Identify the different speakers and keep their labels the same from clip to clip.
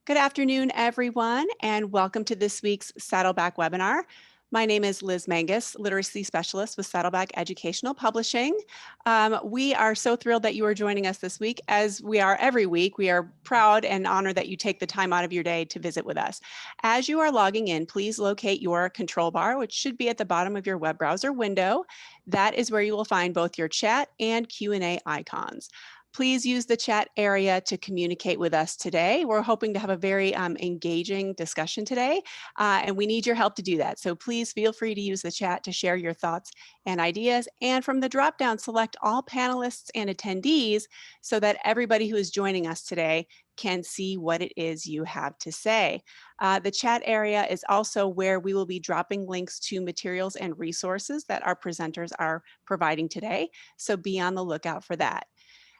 Speaker 1: Good afternoon, everyone, and welcome to this week's Saddleback webinar. My name is Liz Mangus, Literacy Specialist with Saddleback Educational Publishing. We are so thrilled that you are joining us this week, as we are every week. We are proud and honored that you take the time out of your day to visit with us. As you are logging in, please locate your control bar, which should be at the bottom of your web browser window. That is where you will find both your chat and Q&A icons. Please use the chat area to communicate with us today. We're hoping to have a very engaging discussion today, and we need your help to do that. So please feel free to use the chat to share your thoughts and ideas. And from the dropdown, select all panelists and attendees so that everybody who is joining us today can see what it is you have to say. The chat area is also where we will be dropping links to materials and resources that our presenters are providing today. So be on the lookout for that.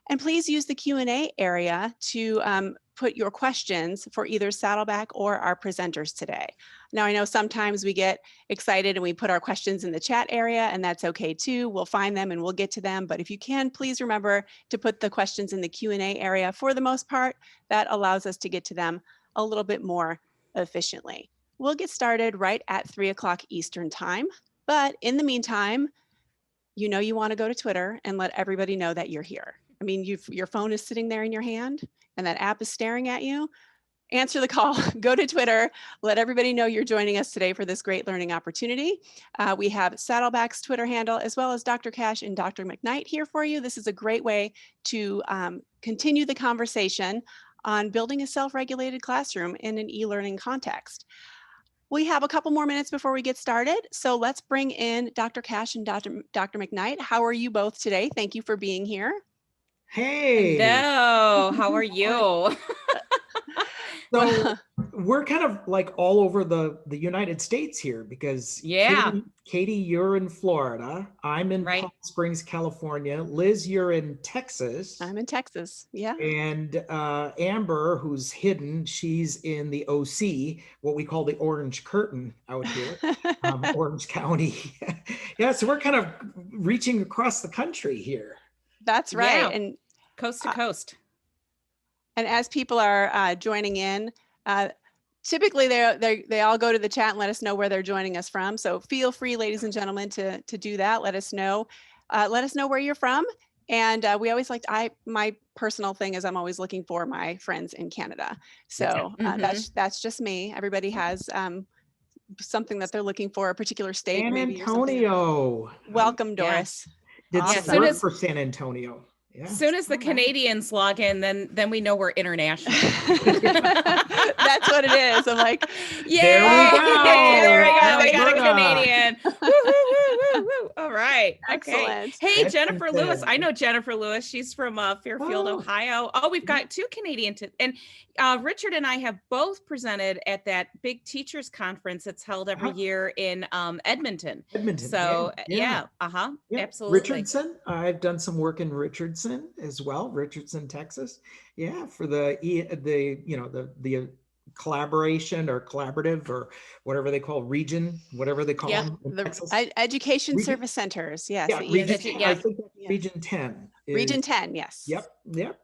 Speaker 1: And please use the Q&A area to put your questions for either Saddleback or our presenters today. Now, I know sometimes we get excited and we put our questions in the chat area, and that's okay too. We'll find them and we'll get to them. But if you can, please remember to put the questions in the Q&A area. For the most part, that allows us to get to them a little bit more efficiently. We'll get started right at 3 o'clock Eastern time. But in the meantime, you know you want to go to Twitter and let everybody know that you're here. I mean, your phone is sitting there in your hand and that app is staring at you. Answer the call, go to Twitter, let everybody know you're joining us today for this great learning opportunity. We have Saddleback's Twitter handle, as well as Dr. Cash and Dr. Mcknight here for you. This is a great way to continue the conversation on building a self-regulated classroom in an e-learning context. We have a couple more minutes before we get started, so let's bring in Dr. Cash and Dr. Mcknight. How are you both today? Thank you for being here.
Speaker 2: Hey.
Speaker 3: Hello, how are you?
Speaker 2: So we're kind of like all over the United States here because Katie, you're in Florida. I'm in Palm Springs, California. Liz, you're in Texas.
Speaker 1: I'm in Texas, yeah.
Speaker 2: And Amber, who's hidden, she's in the OC, what we call the Orange Curtain out here, Orange County. Yeah, so we're kind of reaching across the country here.
Speaker 1: That's right.
Speaker 3: Yeah.
Speaker 1: And
Speaker 3: coast to coast.
Speaker 1: And as people are joining in, typically they all go to the chat and let us know where they're joining us from. So feel free, ladies and gentlemen, to do that. Let us know where you're from. And we always my personal thing is I'm always looking for my friends in Canada. So that's just me. Everybody has something that they're looking for, a particular state.
Speaker 2: San
Speaker 1: maybe
Speaker 2: Antonio.
Speaker 1: Welcome, Doris.
Speaker 2: Did some work for San Antonio.
Speaker 3: Yeah. As soon as the Canadians log in, then we know we're international.
Speaker 1: That's what it is. I'm like,
Speaker 3: yeah,
Speaker 2: there we go.
Speaker 3: We got a Canadian. Woo, woo, woo, woo. All right.
Speaker 1: Excellent.
Speaker 3: Okay. Hey, Jennifer Lewis. I know Jennifer Lewis. She's from Fairfield, Ohio. Oh, we've got two Canadian. And Richard and I have both presented at that big teachers conference that's held every year in Edmonton. So absolutely.
Speaker 2: Richardson. I've done some work in Richardson as well, Richardson, Texas. Yeah, for the collaboration or collaborative or whatever they call region, whatever they call them.
Speaker 1: The education service centers. Yes.
Speaker 2: Yeah, I think region 10.
Speaker 1: Region 10, yes.
Speaker 2: Yep.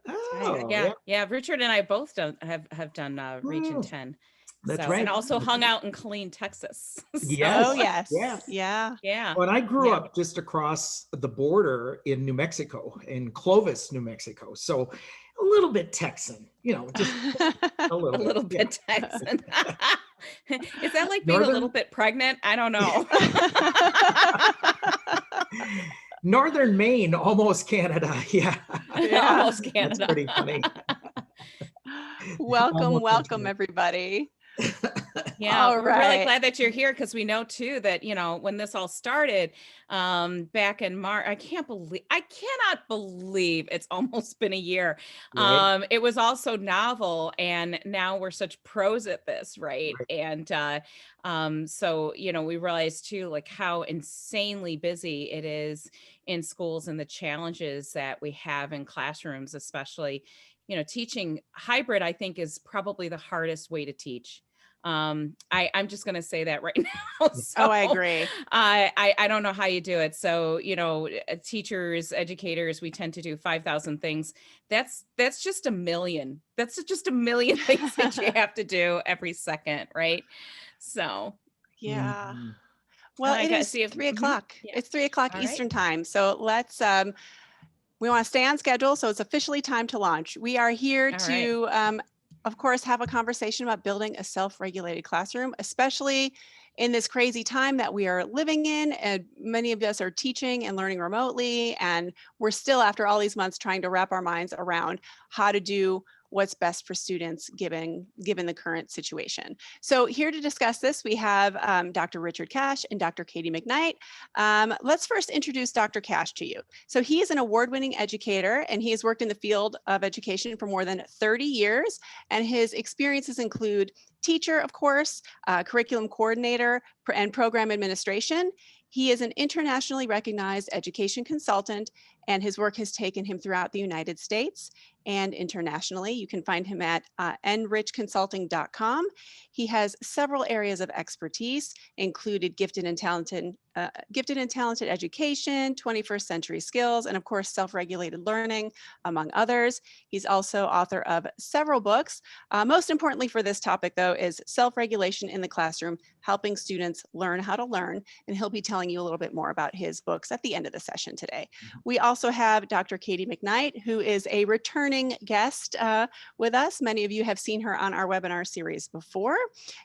Speaker 3: Oh, yeah. Richard and I both have done region 10.
Speaker 2: That's right.
Speaker 3: And also hung out in Killeen, Texas.
Speaker 2: Yes.
Speaker 1: Oh, yes.
Speaker 3: Yeah.
Speaker 2: Well, and I grew up just across the border in New Mexico, in Clovis, New Mexico. So a little bit Texan, just a little
Speaker 3: bit Texan. Is that like being a little bit pregnant? I don't know.
Speaker 2: Northern Maine, almost Canada. Yeah.
Speaker 3: Almost Canada.
Speaker 2: That's pretty funny.
Speaker 1: Welcome, everybody.
Speaker 3: Yeah, we're really glad that you're here because we know too that when this all started back in March, I cannot believe it's almost been a year. Right. It was also novel, and now we're such pros at this, right? And so we realized too like how insanely busy it is in schools and the challenges that we have in classrooms, especially teaching hybrid. I think is probably the hardest way to teach. I'm just going to say that right now. So,
Speaker 1: oh, I agree.
Speaker 3: I don't know how you do it. So, teachers, educators, we tend to do 5,000 things. That's just a million. That's just a million things that you have to do every second, right? So,
Speaker 1: yeah.
Speaker 2: Mm-hmm.
Speaker 1: Well, it is
Speaker 3: see if
Speaker 1: 3 o'clock.
Speaker 3: Yeah.
Speaker 1: It's 3 o'clock
Speaker 3: All
Speaker 1: Eastern
Speaker 3: right.
Speaker 1: time. So let's, we want to stay on schedule. So it's officially time to launch. We are here
Speaker 3: All
Speaker 1: to, of course, have a conversation about building a self-regulated classroom, especially in this crazy time that we are living in. And many of us are teaching and learning remotely. And we're still, after all these months, trying to wrap our minds around how to do what's best for students given the current situation. So here to discuss this, we have Dr. Richard Cash and Dr. Katie Mcknight. Let's first introduce Dr. Cash to you. So he is an award-winning educator, and he has worked in the field of education for more than 30 years. And his experiences include teacher, of course, curriculum coordinator, and program administration. He is an internationally recognized education consultant, and his work has taken him throughout the United States and internationally. You can find him at enrichconsulting.com. He has several areas of expertise, included gifted and talented education, 21st century skills, and of course, self-regulated learning, among others. He's also author of several books. Most importantly for this topic, though, is Self-Regulation in the Classroom, Helping Students Learn How to Learn. And he'll be telling you a little bit more about his books at the end of the session today. We also have Dr. Katie Mcknight, who is a returning guest with us. Many of you have seen her on our webinar series before.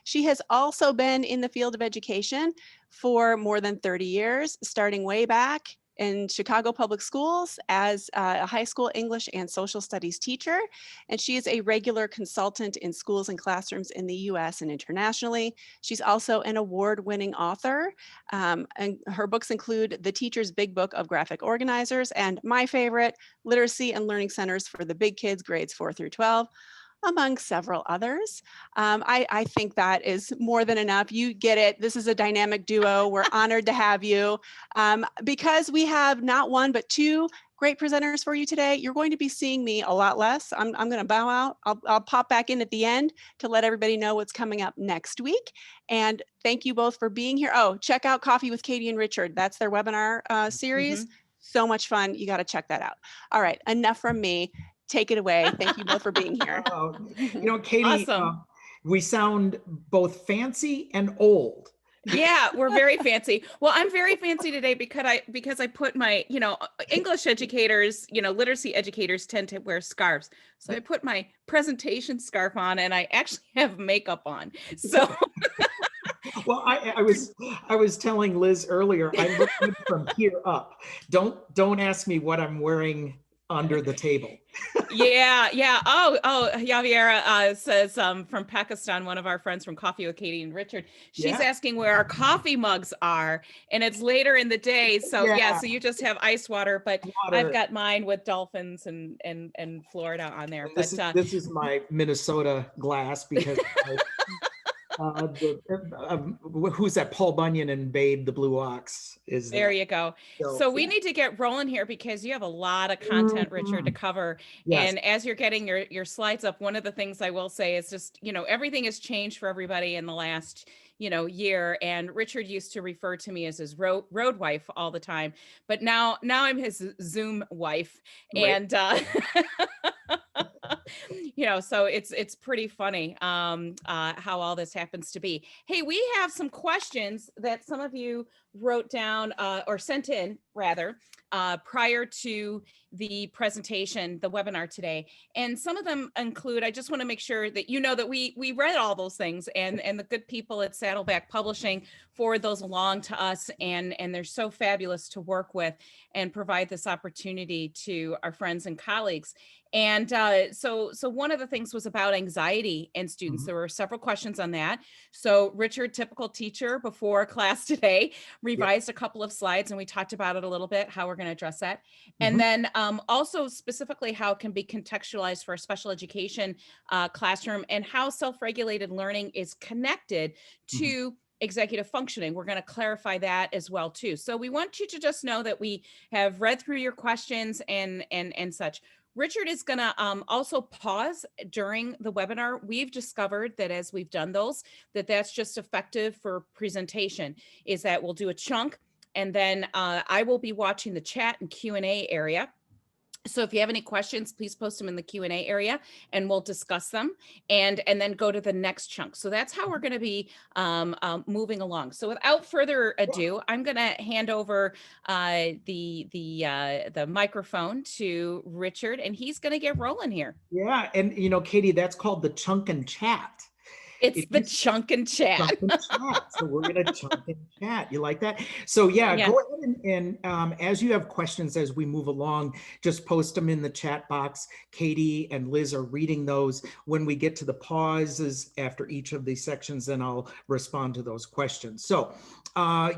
Speaker 1: She has also been in the field of education for more than 30 years, starting way back in Chicago Public Schools as a high school English and social studies teacher. And she is a regular consultant in schools and classrooms in the US and internationally. She's also an award-winning author. And her books include The Teacher's Big Book of Graphic Organizers and my favorite, Literacy and Learning Centers for the Big Kids, grades 4 through 12. Among several others. I think that is more than enough. You get it. This is a dynamic duo. We're honored to have you. Because we have not one, but two great presenters for you today, you're going to be seeing me a lot less. I'm going to bow out. I'll pop back in at the end to let everybody know what's coming up next week. And thank you both for being here. Oh, check out Coffee with Katie and Richard. That's their webinar series. So much fun. You got to check that out. All right, enough from me. Take it away. Thank you both for being here.
Speaker 2: Katie,
Speaker 3: awesome.
Speaker 2: We sound both fancy and old.
Speaker 3: Yeah, we're very fancy. Well, I'm very fancy today because I put my, English educators, literacy educators tend to wear scarves. So I put my presentation scarf on and I actually have makeup on. So
Speaker 2: well, I was telling Liz earlier, I look good from here up. Don't ask me what I'm wearing under the table.
Speaker 3: Yeah. Oh, Javiera says from Pakistan, one of our friends from Coffee with Katie and Richard, she's asking where our coffee mugs are, and it's later in the day. So so you just have ice water, but I've got mine with dolphins and Florida on there.
Speaker 2: This is my Minnesota glass because who's that? Paul Bunyan and Babe the Blue Ox is
Speaker 3: there. You go. So we need to get rolling here because you have a lot of content, Richard, to cover. Yes. And as you're getting your slides up, one of the things I will say is just, everything has changed for everybody in the last, year. And Richard used to refer to me as his road wife all the time, but now I'm his Zoom wife. Right. And so it's pretty funny how all this happens to be. Hey, we have some questions that some of you wrote down or sent in rather prior to the presentation, the webinar today. And some of them include, I just want to make sure that that we read all those things and the good people at Saddleback Publishing forward those along to us, and they're so fabulous to work with and provide this opportunity to our friends and colleagues. And so one of the things was about anxiety in students. There were several questions on that. So Richard, typical teacher before class today, revised a couple of slides and we talked about it a little bit, how we're going to address that. And then also specifically how it can be contextualized for a special education classroom and how self-regulated learning is connected to executive functioning. We're going to clarify that as well too. So we want you to just know that we have read through your questions and such. Richard is going to also pause during the webinar. We've discovered that as we've done those, that's just effective for presentation, is that we'll do a chunk, and then I will be watching the chat and Q&A area. So if you have any questions, please post them in the Q&A area and we'll discuss them, and then go to the next chunk. So that's how we're going to be moving along. So without further ado, I'm going to hand over the microphone to Richard, and he's going to get rolling here.
Speaker 2: Yeah. And, you know, Katie, that's called the chunk and chat.
Speaker 3: It's the chunk and chat.
Speaker 2: Chunk and chat. So we're going to chunk and chat. You like that? So yeah, go ahead and as you have questions as we move along, just post them in the chat box. Katie and Liz are reading those. When we get to the pauses after each of these sections, then I'll respond to those questions. So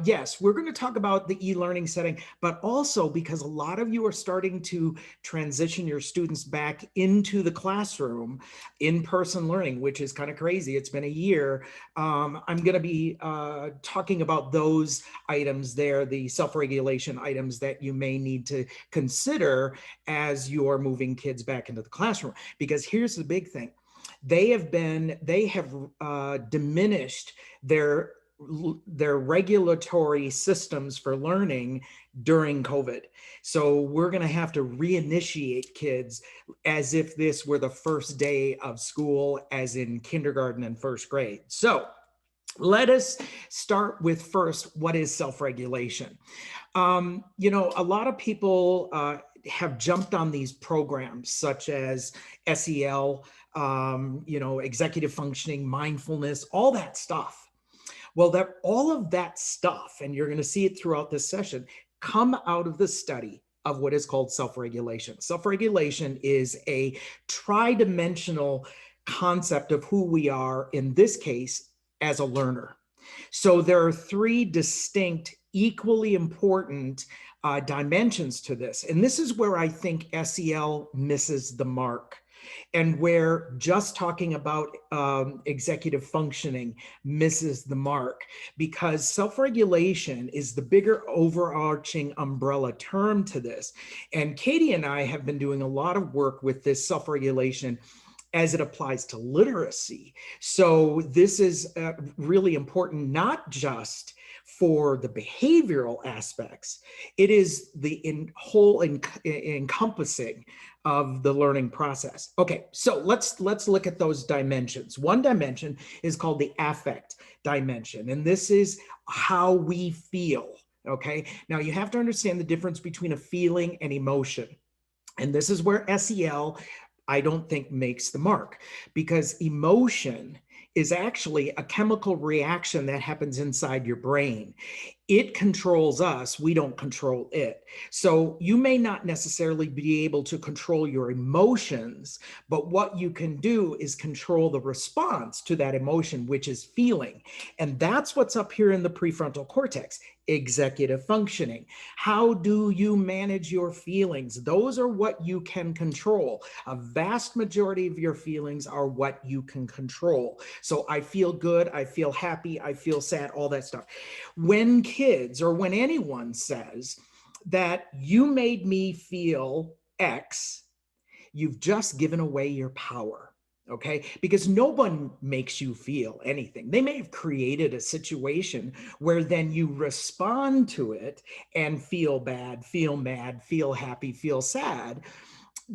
Speaker 2: yes, we're going to talk about the e-learning setting, but also because a lot of you are starting to transition your students back into the classroom, in-person learning, which is kind of crazy. It's been a year. I'm going to be talking about those items there, the self-regulation items that you may need to consider as you're moving kids back into the classroom. Because here's the big thing. They have diminished their regulatory systems for learning during COVID. So we're going to have to reinitiate kids as if this were the first day of school, as in kindergarten and first grade. So let us start with first, what is self-regulation? You know, a lot of people have jumped on these programs such as SEL, you know, executive functioning, mindfulness, all that stuff. Well, all of that stuff, and you're going to see it throughout this session, come out of the study of what is called self-regulation. Self-regulation is a tridimensional concept of who we are, in this case, as a learner. So there are three distinct, equally important dimensions to this. And this is where I think SEL misses the mark, and where just talking about executive functioning misses the mark, because self-regulation is the bigger overarching umbrella term to this. And Katie and I have been doing a lot of work with this self-regulation as it applies to literacy. So this is really important, not just for the behavioral aspects. It is the whole encompassing of the learning process. Okay, so let's look at those dimensions. One dimension is called the affect dimension, and this is how we feel. Okay, now you have to understand the difference between a feeling and emotion, and this is where SEL, I don't think, makes the mark, because emotion is actually a chemical reaction that happens inside your brain. It controls us, we don't control it. So you may not necessarily be able to control your emotions, but what you can do is control the response to that emotion, which is feeling. And that's what's up here in the prefrontal cortex, executive functioning. How do you manage your feelings? Those are what you can control. A vast majority of your feelings are what you can control. So I feel good, I feel happy, I feel sad, all that stuff. When kids, or when anyone says that you made me feel X, you've just given away your power. Okay, because no one makes you feel anything. They may have created a situation where then you respond to it and feel bad, feel mad, feel happy, feel sad.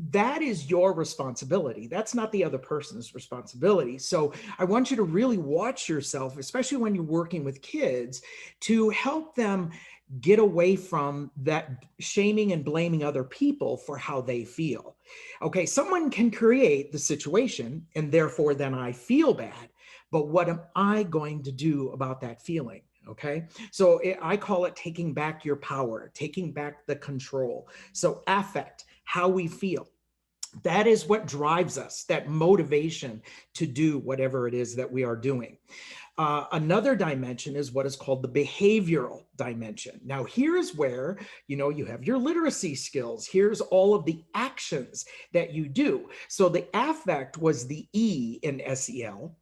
Speaker 2: That is your responsibility. That's not the other person's responsibility. So I want you to really watch yourself, especially when you're working with kids, to help them get away from that shaming and blaming other people for how they feel. Okay, someone can create the situation and therefore then I feel bad, but what am I going to do about that feeling? Okay, so I call it taking back your power, taking back the control. So affect, how we feel. That is what drives us, that motivation to do whatever it is that we are doing. Another dimension is what is called the behavioral dimension. Now, here's where, you know, you have your literacy skills. Here's all of the actions that you do. So the affect was the E in SEL.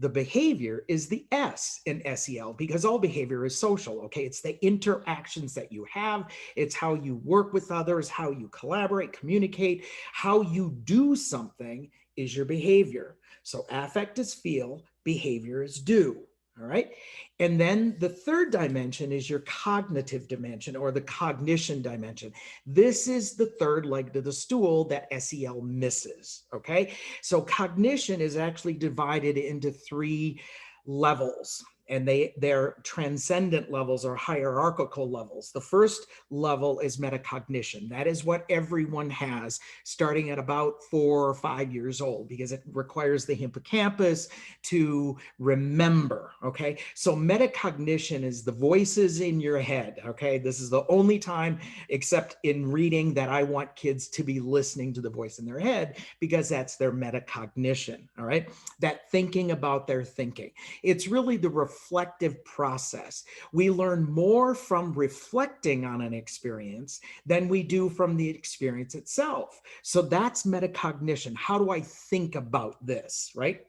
Speaker 2: The behavior is the S in SEL, because all behavior is social, okay? It's the interactions that you have. It's how you work with others, how you collaborate, communicate, how you do something is your behavior. So affect is feel, behavior is do. All right. And then the third dimension is your cognitive dimension, or the cognition dimension. This is the third leg to the stool that SEL misses. Okay. So cognition is actually divided into 3 levels, and they're transcendent levels or hierarchical levels. The first level is metacognition. That is what everyone has starting at about 4 or 5 years old, because it requires the hippocampus to remember, okay? So metacognition is the voices in your head, okay? This is the only time, except in reading, that I want kids to be listening to the voice in their head, because that's their metacognition, all right? That thinking about their thinking. It's really the reflective process. We learn more from reflecting on an experience than we do from the experience itself. So that's metacognition. How do I think about this, right?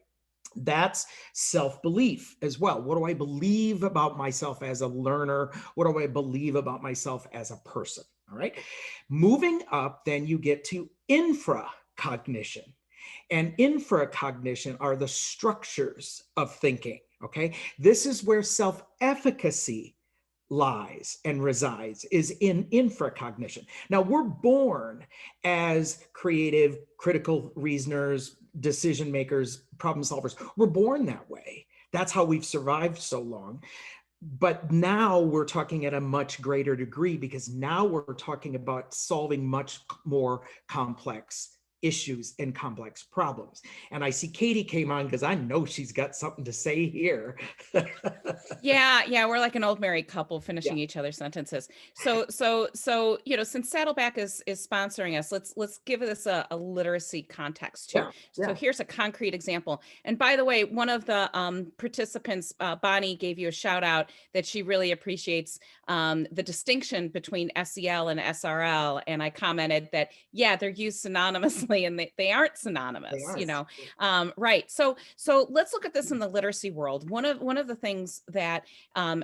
Speaker 2: That's self-belief as well. What do I believe about myself as a learner? What do I believe about myself as a person? All right. Moving up, then you get to infracognition. And infracognition are the structures of thinking. Okay. This is where self-efficacy lies and resides, is in infracognition. Now, we're born as creative, critical reasoners, decision makers, problem solvers. We're born that way. That's how we've survived so long. But now we're talking at a much greater degree, because now we're talking about solving much more complex issues and complex problems. And I see Katie came on because I know she's got something to say here.
Speaker 3: Yeah, we're like an old married couple finishing each other's sentences. So since Saddleback is sponsoring us, let's give this a literacy context too. So here's a concrete example. And by the way, one of the participants, Bonnie, gave you a shout out that she really appreciates the distinction between SEL and SRL. And I commented that, yeah, they're used synonymously, and they aren't synonymous, right. So let's look at this in the literacy world. One of the things that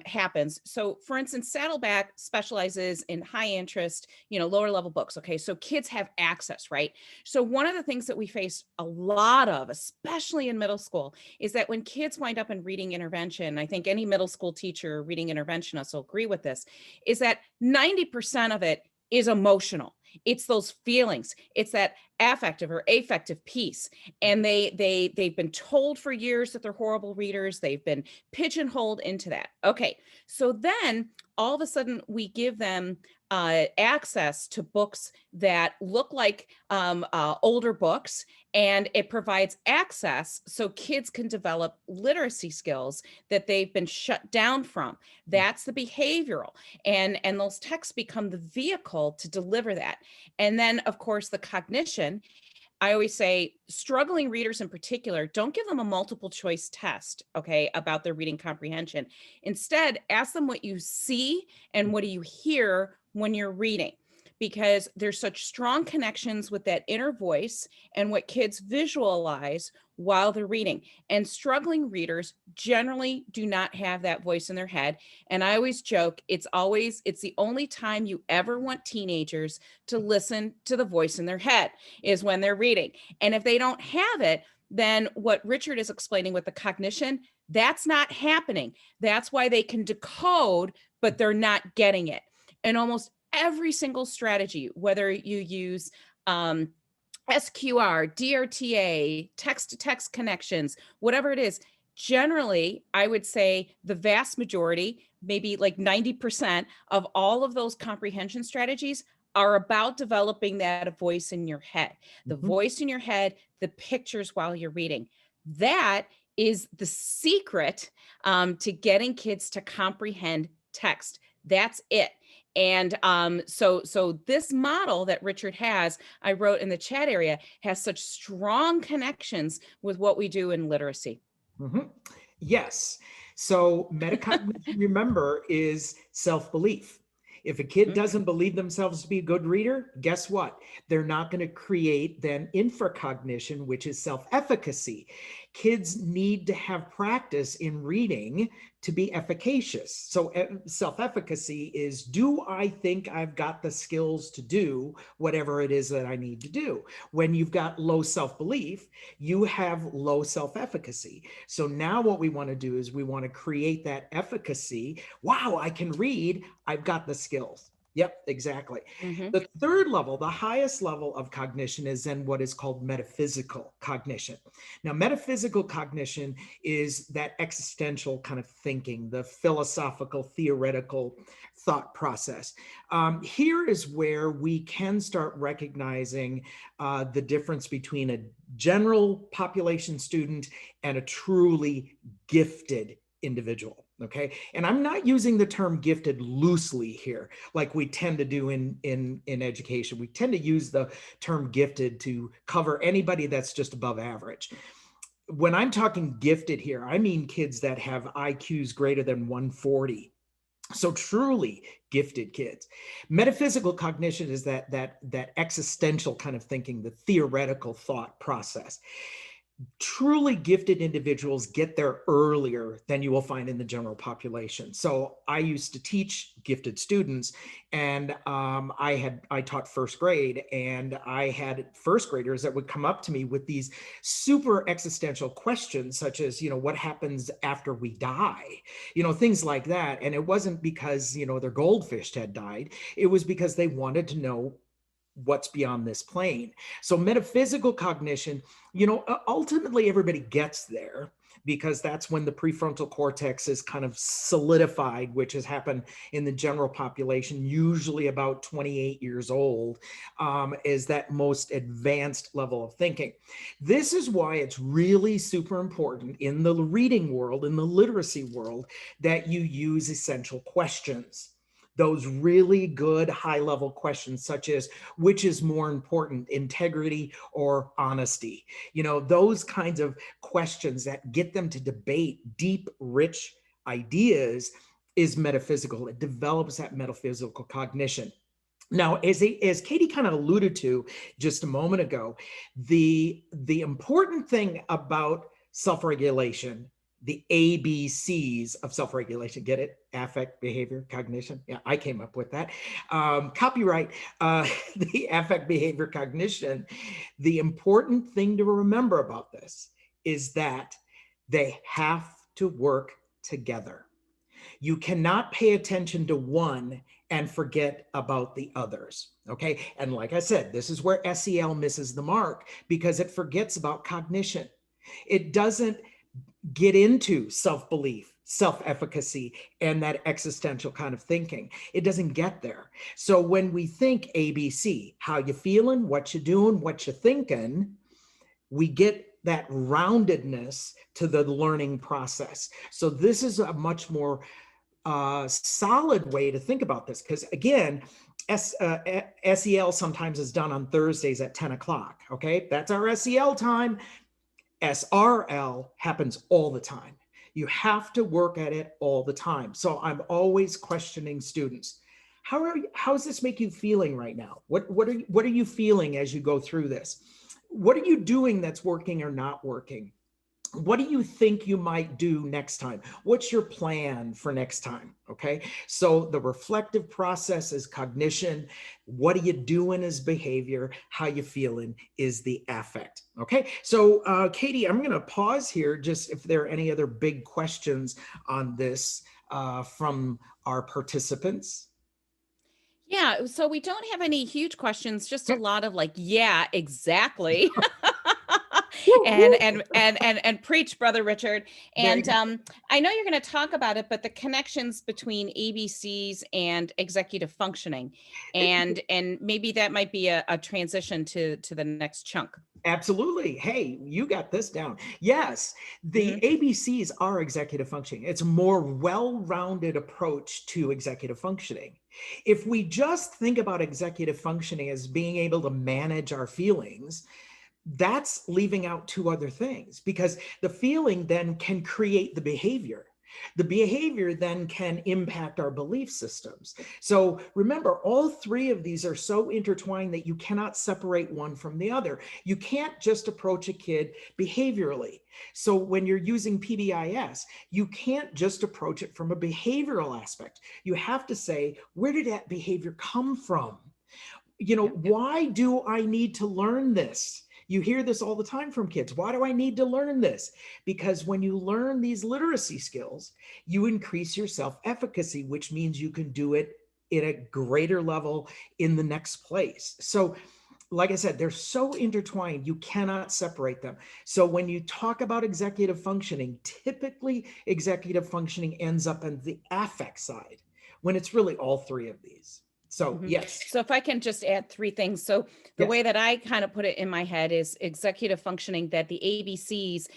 Speaker 3: happens. So for instance, Saddleback specializes in high interest, lower level books. Okay. So kids have access, right? So one of the things that we face a lot of, especially in middle school, is that when kids wind up in reading intervention, I think any middle school teacher, reading interventionist will agree with this, is that 90% of it is emotional. It's those feelings. It's that affective or affective piece. And they've been told for years that they're horrible readers. They've been pigeonholed into that. Okay. So then all of a sudden we give them access to books that look like older books, and it provides access so kids can develop literacy skills that they've been shut down from. That's the behavioral, and those texts become the vehicle to deliver that. And then of course the cognition. I always say struggling readers in particular, don't give them a multiple choice test, okay, about their reading comprehension. Instead, ask them what you see and what do you hear when you're reading, because there's such strong connections with that inner voice and what kids visualize while they're reading. And struggling readers generally do not have that voice in their head. And I always joke, it's the only time you ever want teenagers to listen to the voice in their head is when they're reading. And if they don't have it, then what Richard is explaining with the cognition, that's not happening. That's why they can decode, but they're not getting it. And almost every single strategy, whether you use SQR, DRTA, text-to-text connections, whatever it is, generally, I would say the vast majority, maybe like 90% of all of those comprehension strategies are about developing that voice in your head. The voice in your head, the pictures while you're reading. That is the secret to getting kids to comprehend text. That's it. And so this model that Richard has, I wrote in the chat area, has such strong connections with what we do in literacy.
Speaker 2: Yes. So metacognition, remember, is self-belief. If a kid doesn't believe themselves to be a good reader, guess what? They're not going to create then infracognition, which is self-efficacy. Kids need to have practice in reading to be efficacious. So self-efficacy is, do I think I've got the skills to do whatever it is that I need to do? When you've got low self-belief, you have low self-efficacy. So now what we want to do is we want to create that efficacy. Wow, I can read. I've got the skills. Yep, exactly. The third level, the highest level of cognition, is then what is called metaphysical cognition. Now, metaphysical cognition is that existential kind of thinking, the philosophical, theoretical thought process. Here is where we can start recognizing the difference between a general population student and a truly gifted individual. Okay. And I'm not using the term gifted loosely here, like we tend to do in education. We tend to use the term gifted to cover anybody that's just above average. When I'm talking gifted here, I mean kids that have IQs greater than 140. So truly gifted kids. Metaphysical cognition is that existential kind of thinking, the theoretical thought process. Truly gifted individuals get there earlier than you will find in the general population. So I used to teach gifted students, and I taught first grade, and I had first graders that would come up to me with these super existential questions, such as, what happens after we die? Things like that. And it wasn't because, their goldfish had died. It was because they wanted to know what's beyond this plane. So metaphysical cognition, ultimately everybody gets there, because that's when the prefrontal cortex is kind of solidified, which has happened in the general population, usually about 28 years old, is that most advanced level of thinking. This is why it's really super important in the reading world, in the literacy world, that you use essential questions. Those really good high-level questions, such as, which is more important, integrity or honesty? Those kinds of questions that get them to debate deep, rich ideas is metaphysical. It develops that metaphysical cognition. Now, as Katie kind of alluded to just a moment ago, the important thing about self-regulation, the ABCs of self-regulation, get it? Affect, behavior, cognition. Yeah, I came up with that. Copyright, the affect, behavior, cognition. The important thing to remember about this is that they have to work together. You cannot pay attention to one and forget about the others, okay? And like I said, this is where SEL misses the mark, because it forgets about cognition. It doesn't get into self-belief, self-efficacy, and that existential kind of thinking. It doesn't get there. So when we think ABC, how you feeling, what you doing, what you thinking, we get that roundedness to the learning process. So this is a much more solid way to think about this, because again, SEL sometimes is done on Thursdays at 10 o'clock, okay? That's our SEL time. SRL happens all the time. You have to work at it all the time. So I'm always questioning students. How does this make you feeling right now? What are you feeling as you go through this? What are you doing that's working or not working? What do you think you might do next time? What's your plan for next time? Okay. So the reflective process is cognition. What are you doing is behavior. How you feeling is the affect. Okay. So Katie, I'm going to pause here, just if there are any other big questions on this from our participants.
Speaker 3: Yeah. So we don't have any huge questions, just a lot of like, yeah, exactly. and preach, Brother Richard. And I know you're going to talk about it, but the connections between ABCs and executive functioning, and maybe that might be a transition to the next chunk.
Speaker 2: Absolutely. Hey, you got this down. Yes, the ABCs are executive functioning. It's a more well-rounded approach to executive functioning. If we just think about executive functioning as being able to manage our feelings, that's leaving out two other things, because the feeling then can create the behavior. The behavior then can impact our belief systems. So remember, all three of these are so intertwined that you cannot separate one from the other. You can't just approach a kid behaviorally. So when you're using PBIS, you can't just approach it from a behavioral aspect. You have to say, where did that behavior come from? You know, why do I need to learn this? You hear this all the time from kids. Why do I need to learn this? Because when you learn these literacy skills, you increase your self-efficacy, which means you can do it at a greater level in the next place. So like I said, they're so intertwined, you cannot separate them. So when you talk about executive functioning, typically executive functioning ends up on the affect side, when it's really all three of these. So yes.
Speaker 3: So if I can just add three things. So the way that I kind of put it in my head is executive functioning, that the ABCs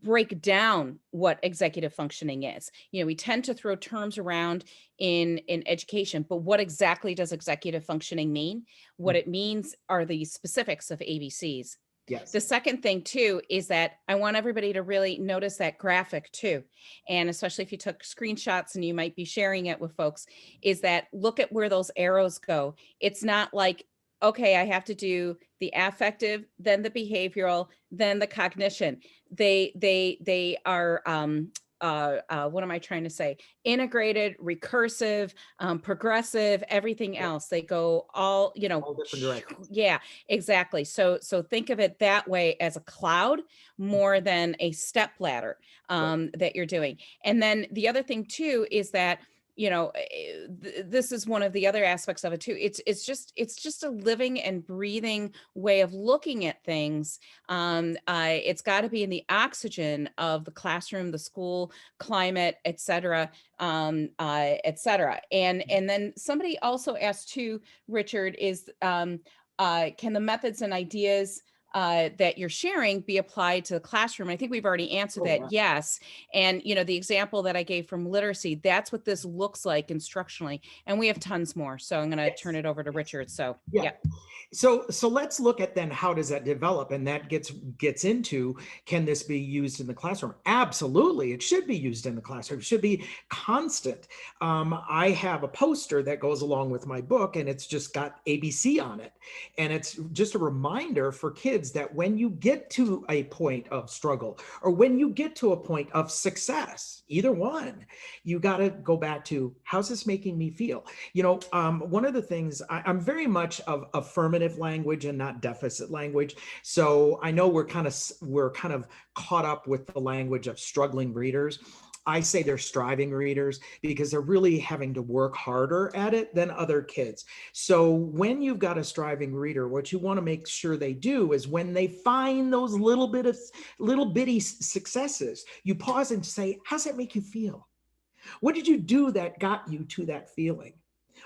Speaker 3: break down what executive functioning is. You know, we tend to throw terms around in education, but what exactly does executive functioning mean? What it means are the specifics of ABCs.
Speaker 2: Yes.
Speaker 3: The second thing too is that I want everybody to really notice that graphic too. And especially if you took screenshots and you might be sharing it with folks, is that look at where those arrows go. It's not like, okay, I have to do the affective, then the behavioral, then the cognition. They are, what am I trying to say? Integrated, recursive, progressive, everything else. They go all, you know,
Speaker 2: all different directions.
Speaker 3: Yeah, exactly. So think of it that way, as a cloud more than a step ladder that you're doing. And then the other thing too is that, you know, this is one of the other aspects of it too. It's just a living and breathing way of looking at things. It's got to be in the oxygen of the classroom, the school climate, et cetera, et cetera. And then somebody also asked too, Richard, is can the methods and ideas that you're sharing be applied to the classroom? I think we've already answered that. Yes. And, you know, the example that I gave from literacy, that's what this looks like instructionally. And we have tons more. So I'm going to turn it over to Richard. So, yeah.
Speaker 2: So let's look at then, how does that develop? And that gets into, can this be used in the classroom? Absolutely. It should be used in the classroom. It should be constant. I have a poster that goes along with my book, and it's just got ABC on it. And it's just a reminder for kids that when you get to a point of struggle, or when you get to a point of success, either one, you got to go back to, how's this making me feel? You know, one of the things, I'm very much of affirmative language and not deficit language. So I know we're kind of caught up with the language of struggling readers. I say they're striving readers because they're really having to work harder at it than other kids. So when you've got a striving reader, what you want to make sure they do is, when they find those little bitty successes, you pause and say, how's that make you feel? What did you do that got you to that feeling?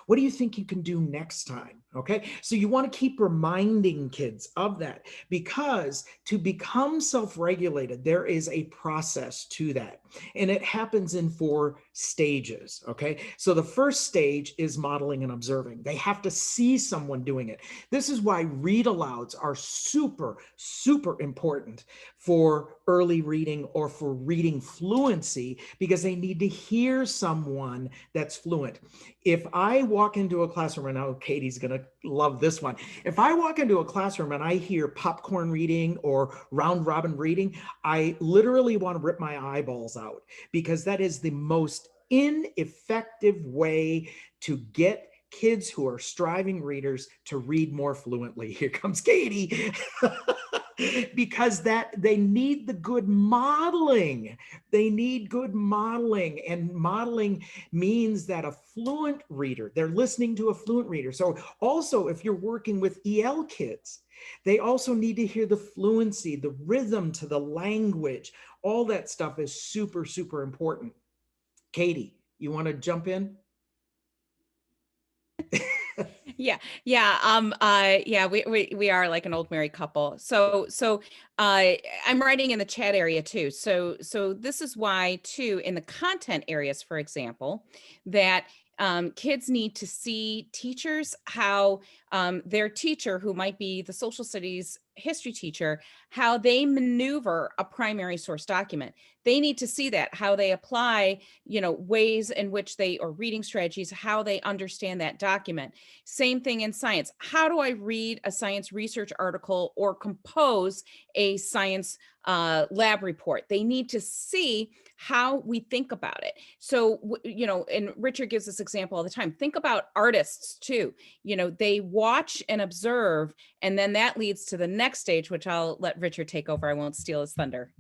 Speaker 2: What do you think you can do next time? Okay, so you want to keep reminding kids of that, because to become self-regulated, there is a process to that. And it happens in 4 stages. Okay, so the first stage is modeling and observing. They have to see someone doing it. This is why read alouds are super, super important for early reading or for reading fluency, because they need to hear someone that's fluent. If I walk into a classroom, and now Katie's going to love this one. If I walk into a classroom and I hear popcorn reading or round robin reading, I literally want to rip my eyeballs out, because that is the most ineffective way to get kids who are striving readers to read more fluently. Here comes Katie. Because they need the good modeling. They need good modeling, and modeling means that a fluent reader, they're listening to a fluent reader. So also, if you're working with EL kids, they also need to hear the fluency, the rhythm to the language. All that stuff is super, super important. Katie, you want to jump in?
Speaker 3: Yeah. We are like an old married couple. So I'm writing in the chat area too. So this is why too, in the content areas, for example, that kids need to see teachers, how their teacher, who might be the social studies history teacher, how they maneuver a primary source document. They need to see that, how they apply, ways in which or reading strategies, how they understand that document. Same thing in science. How do I read a science research article or compose a science lab report? They need to see how we think about it. So, and Richard gives this example all the time. Think about artists too. They watch and observe, and then that leads to the next stage, which I'll let Richard take over. I won't steal his thunder.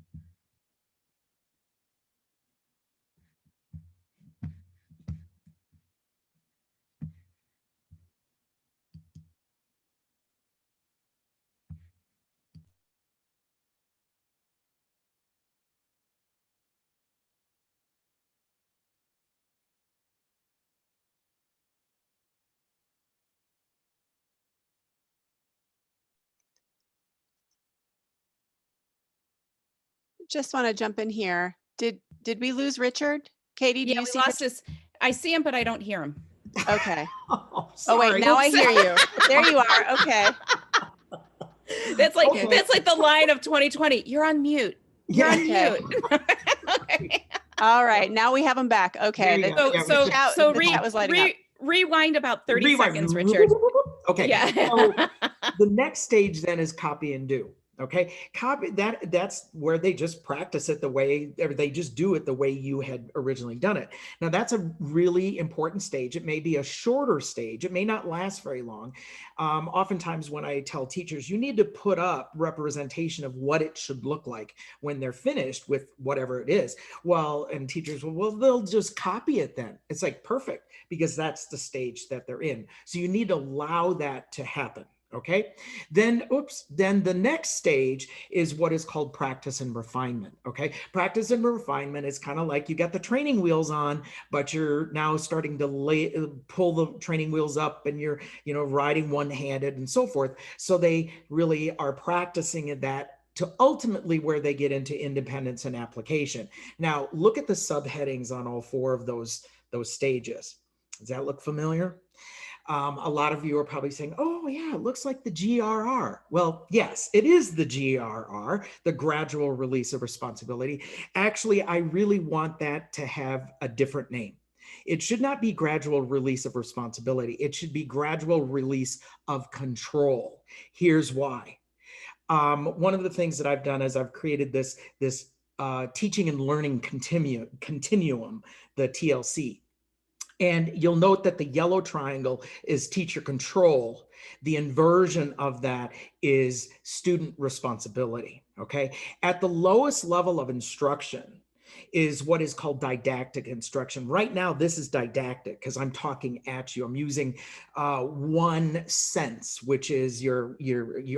Speaker 1: Just want to jump in here. Did we lose Richard? Katie, do you see
Speaker 3: Richard? I see him, but I don't hear him.
Speaker 1: Okay.
Speaker 2: Oh,
Speaker 1: wait, now I hear you. There you are. Okay.
Speaker 3: That's like the line of 2020. You're on mute. You're on mute.
Speaker 1: Okay. All right. Now we have him back. Okay.
Speaker 3: So rewind about 30 seconds, Richard.
Speaker 2: Okay.
Speaker 3: Yeah.
Speaker 2: So the next stage then is copy and do. Okay, that's where they just practice it the way, or they just do it the way you had originally done it. Now that's a really important stage. It may be a shorter stage. It may not last very long. Oftentimes when I tell teachers, you need to put up representation of what it should look like when they're finished with whatever it is. And teachers will, they'll just copy it then. It's like perfect, because that's the stage that they're in. So you need to allow that to happen. Okay, then the next stage is what is called practice and refinement. Okay, practice and refinement is kind of like you got the training wheels on, but you're now starting to pull the training wheels up, and you're, riding one-handed and so forth. So they really are practicing that to ultimately where they get into independence and application. Now, look at the subheadings on all four of those stages. Does that look familiar? A lot of you are probably saying, oh yeah, it looks like the GRR. Well, yes, it is the GRR, the gradual release of responsibility. Actually, I really want that to have a different name. It should not be gradual release of responsibility. It should be gradual release of control. Here's why. One of the things that I've done is I've created this teaching and learning continuum, the TLC. And you'll note that the yellow triangle is teacher control. The inversion of that is student responsibility, okay? At the lowest level of instruction is what is called didactic instruction. Right now, this is didactic because I'm talking at you. I'm using one sense, which is your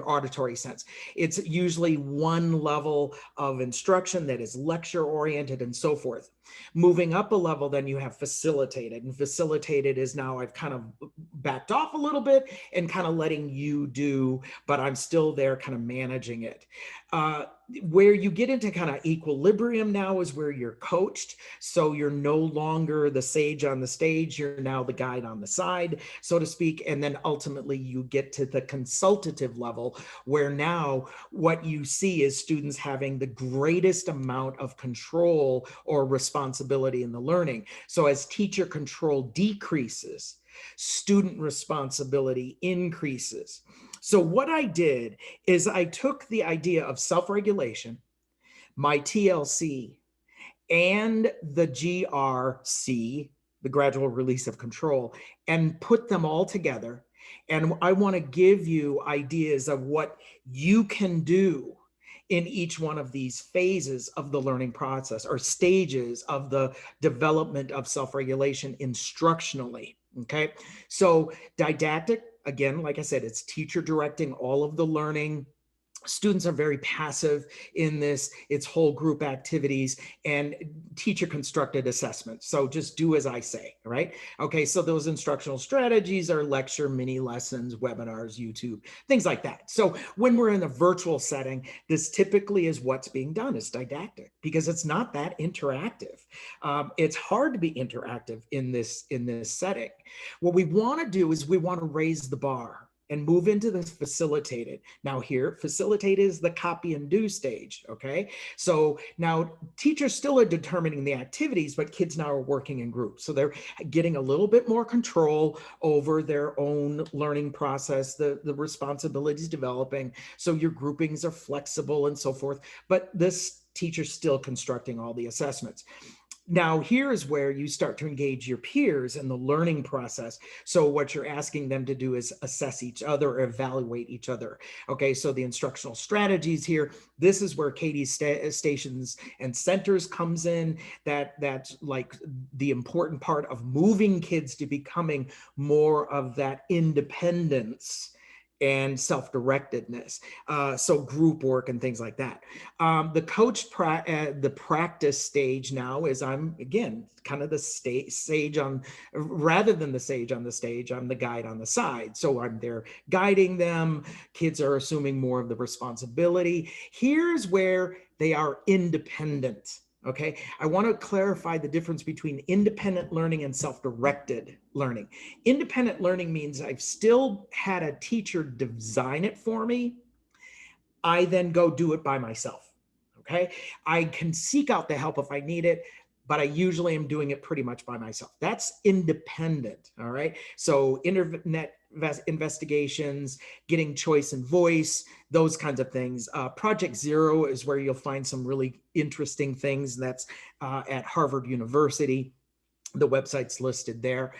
Speaker 2: auditory sense. It's usually one level of instruction that is lecture oriented and so forth. Moving up a level, then you have facilitated, and facilitated is now I've kind of backed off a little bit and kind of letting you do, but I'm still there kind of managing it. Where you get into kind of equilibrium now is where you're coached. So you're no longer the sage on the stage, you're now the guide on the side, so to speak. And then ultimately you get to the consultative level, where now what you see is students having the greatest amount of control or responsibility in the learning. So as teacher control decreases, student responsibility increases. So what I did is I took the idea of self-regulation, my TLC, and the GRC, the gradual release of control, and put them all together. And I want to give you ideas of what you can do in each one of these phases of the learning process, or stages of the development of self-regulation instructionally. Okay, so didactic, again, like I said, it's teacher directing all of the learning. Students are very passive in this. It's whole group activities and teacher constructed assessment. So just do as I say, right? Okay, so those instructional strategies are lecture, mini lessons, webinars, YouTube, things like that. So when we're in a virtual setting, this typically is what's being done. It's didactic because it's not that interactive. It's hard to be interactive in this setting. What we want to do is we want to raise the bar. and move into the facilitated. Now here, facilitate is the copy and do stage, okay? So now teachers still are determining the activities, but kids now are working in groups. So they're getting a little bit more control over their own learning process, the responsibilities developing. So your groupings are flexible and so forth, but this teacher's still constructing all the assessments. Now, here is where you start to engage your peers in the learning process. So what you're asking them to do is assess each other, evaluate each other. Okay, so the instructional strategies here, this is where Katie's stations and centers comes in. That's like the important part of moving kids to becoming more of that independence and self-directedness, so group work and things like that. The coach, the practice stage now is I'm, again, kind of the sage on, rather than the sage on the stage, I'm the guide on the side. So I'm there guiding them. Kids are assuming more of the responsibility. Here's where they are independent. Okay, I want to clarify the difference between independent learning and self-directed learning. Independent learning means I've still had a teacher design it for me. I then go do it by myself. Okay, I can seek out the help if I need it, but I usually am doing it pretty much by myself. That's independent. All right, so internet investigations, getting choice and voice, those kinds of things. Project Zero is where you'll find some really interesting things. That's at Harvard University. The website's listed there.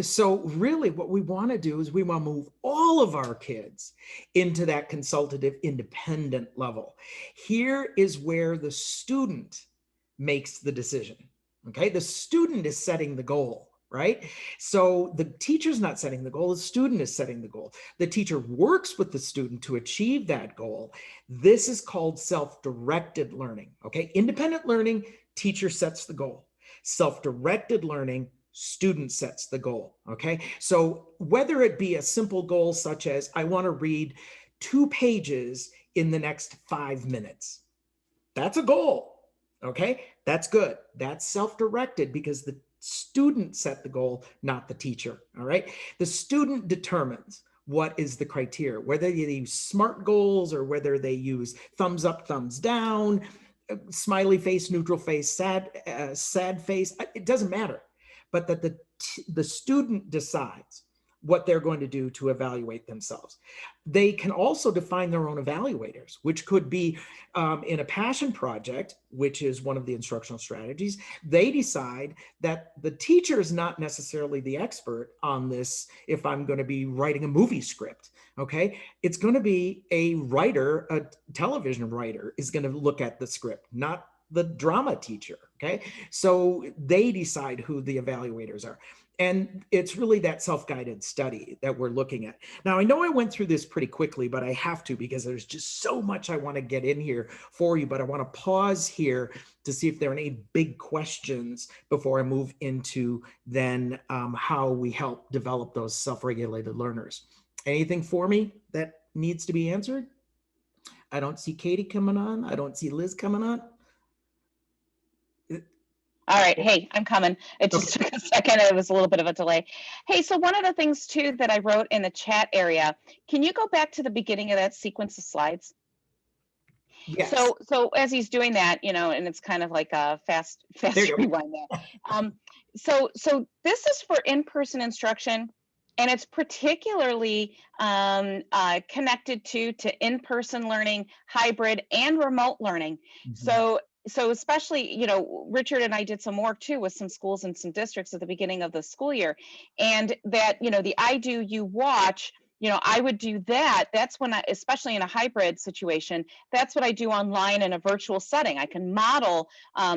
Speaker 2: So really what we want to do is we want to move all of our kids into that consultative independent level. Here is where the student makes the decision. Okay, the student is setting the goal. Right? So the teacher's not setting the goal, the student is setting the goal. The teacher works with the student to achieve that goal. This is called self-directed learning. Okay, independent learning, teacher sets the goal. Self-directed learning, student sets the goal. Okay, so whether it be a simple goal such as I want to read 2 pages in the next 5 minutes, that's a goal. Okay, that's good. That's self-directed because the student set the goal, not the teacher. All right. The student determines what is the criteria, whether they use SMART goals or whether they use thumbs up, thumbs down, smiley face, neutral face, sad face. It doesn't matter, but that the student decides what they're going to do to evaluate themselves. They can also define their own evaluators, which could be in a passion project, which is one of the instructional strategies. They decide that the teacher is not necessarily the expert on this. If I'm going to be writing a movie script, okay, it's going to be a writer, a television writer is going to look at the script, not the drama teacher. Okay, so they decide who the evaluators are. And it's really that self-guided study that we're looking at. Now, I know I went through this pretty quickly, but I have to because there's just so much I want to get in here for you. But I want to pause here to see if there are any big questions before I move into then how we help develop those self-regulated learners. Anything for me that needs to be answered? I don't see Katie coming on. I don't see Liz coming on.
Speaker 4: All right. Hey, I'm coming. It just took a second. It was a little bit of a delay. Hey, so one of the things too that I wrote in the chat area, can you go back to the beginning of that sequence of slides?
Speaker 2: Yes.
Speaker 4: So as he's doing that, you know, and it's kind of like a fast rewind there. So this is for in-person instruction, and it's particularly connected to in-person learning, hybrid, and remote learning. Mm-hmm. So especially, you know, Richard and I did some work too with some schools and some districts at the beginning of the school year, and that, you know, the I do, you watch, you know, I would do that. That's when especially in a hybrid situation, that's what I do online in a virtual setting. I can model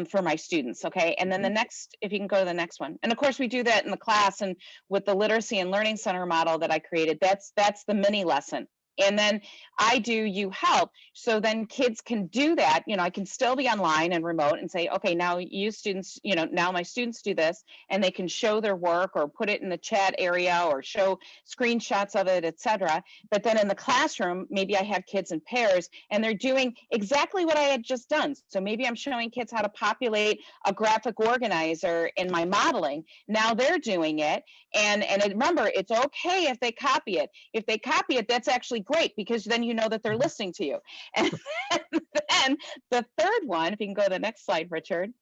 Speaker 4: for my students. Okay. And then the next, if you can go to the next one. And of course we do that in the class, and with the Literacy and Learning Center model that I created, that's the mini lesson. And then I do you help. So then kids can do that. You know, I can still be online and remote and say, okay, now you students, you know, now my students do this, and they can show their work or put it in the chat area or show screenshots of it, etc. But then in the classroom, maybe I have kids in pairs and they're doing exactly what I had just done. So maybe I'm showing kids how to populate a graphic organizer in my modeling. Now they're doing it. And remember, it's okay if they copy it. If they copy it, that's actually great, because then you know that they're listening to you. And then the third one, if you can go to the next slide, Richard,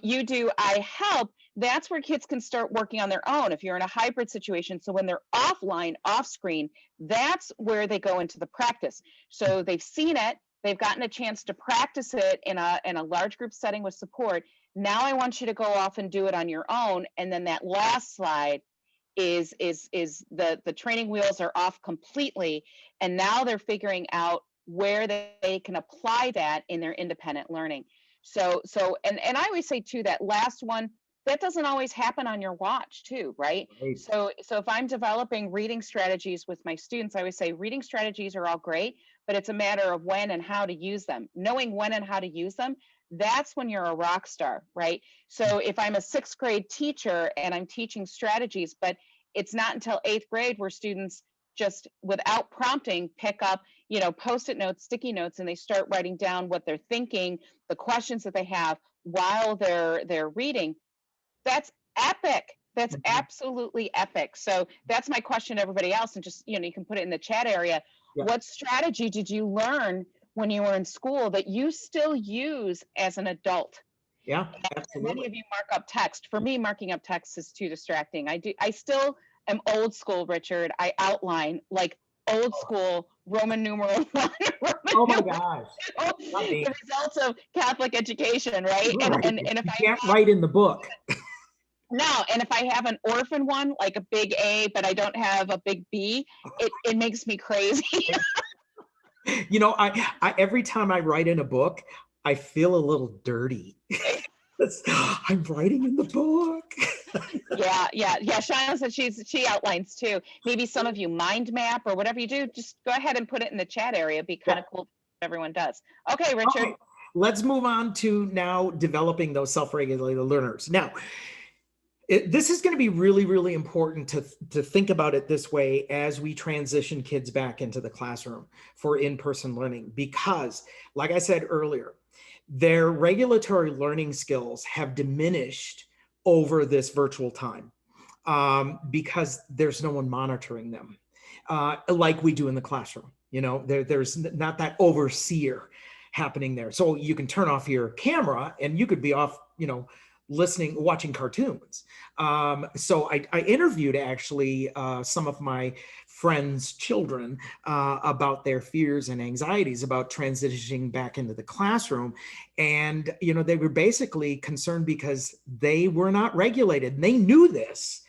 Speaker 4: you do I help. That's where kids can start working on their own if you're in a hybrid situation. So when they're offline, off screen, that's where they go into the practice. So they've seen it, they've gotten a chance to practice it in a large group setting with support. Now I want you to go off and do it on your own. And then that last slide is the training wheels are off completely. And now they're figuring out where they can apply that in their independent learning. So and I always say too, that last one, that doesn't always happen on your watch too, right? So if I'm developing reading strategies with my students, I always say reading strategies are all great, but it's a matter of when and how to use them. Knowing when and how to use them, that's when you're a rock star, right? So if I'm a 6th grade teacher and I'm teaching strategies, but it's not until 8th grade where students just without prompting pick up, you know, Post-it notes, sticky notes, and they start writing down what they're thinking, the questions that they have while they're reading. That's epic. That's absolutely epic. So that's my question to everybody else. And just, you know, you can put it in the chat area. Yeah. What strategy did you learn when you were in school that you still use as an adult?
Speaker 2: Yeah, absolutely.
Speaker 4: Many of you mark up text. For me, marking up text is too distracting. I still am old school, Richard. I outline like old school Roman numeral 1.
Speaker 2: Oh my gosh.
Speaker 4: The results of Catholic education, right?
Speaker 2: Right.
Speaker 4: And if
Speaker 2: you can't write in the book.
Speaker 4: No, and if I have an orphan one, like a big A, but I don't have a big B, it makes me crazy.
Speaker 2: You know, I every time I write in a book, I feel a little dirty. I'm writing in the book.
Speaker 4: Yeah. Shauna said she outlines too. Maybe some of you mind map or whatever you do, just go ahead and put it in the chat area. It'd be kind of cool if everyone does. Okay, Richard.
Speaker 2: Okay. Let's move on to now developing those self-regulated learners. Now, this is going to be really, really important to think about it this way as we transition kids back into the classroom for in-person learning, because like I said earlier, their regulatory learning skills have diminished over this virtual time because there's no one monitoring them like we do in the classroom. You know, there's not that overseer happening there. So you can turn off your camera and you could be off, you know, watching cartoons. So I interviewed actually some of my friends' children about their fears and anxieties about transitioning back into the classroom. And, you know, they were basically concerned because they were not regulated. And they knew this.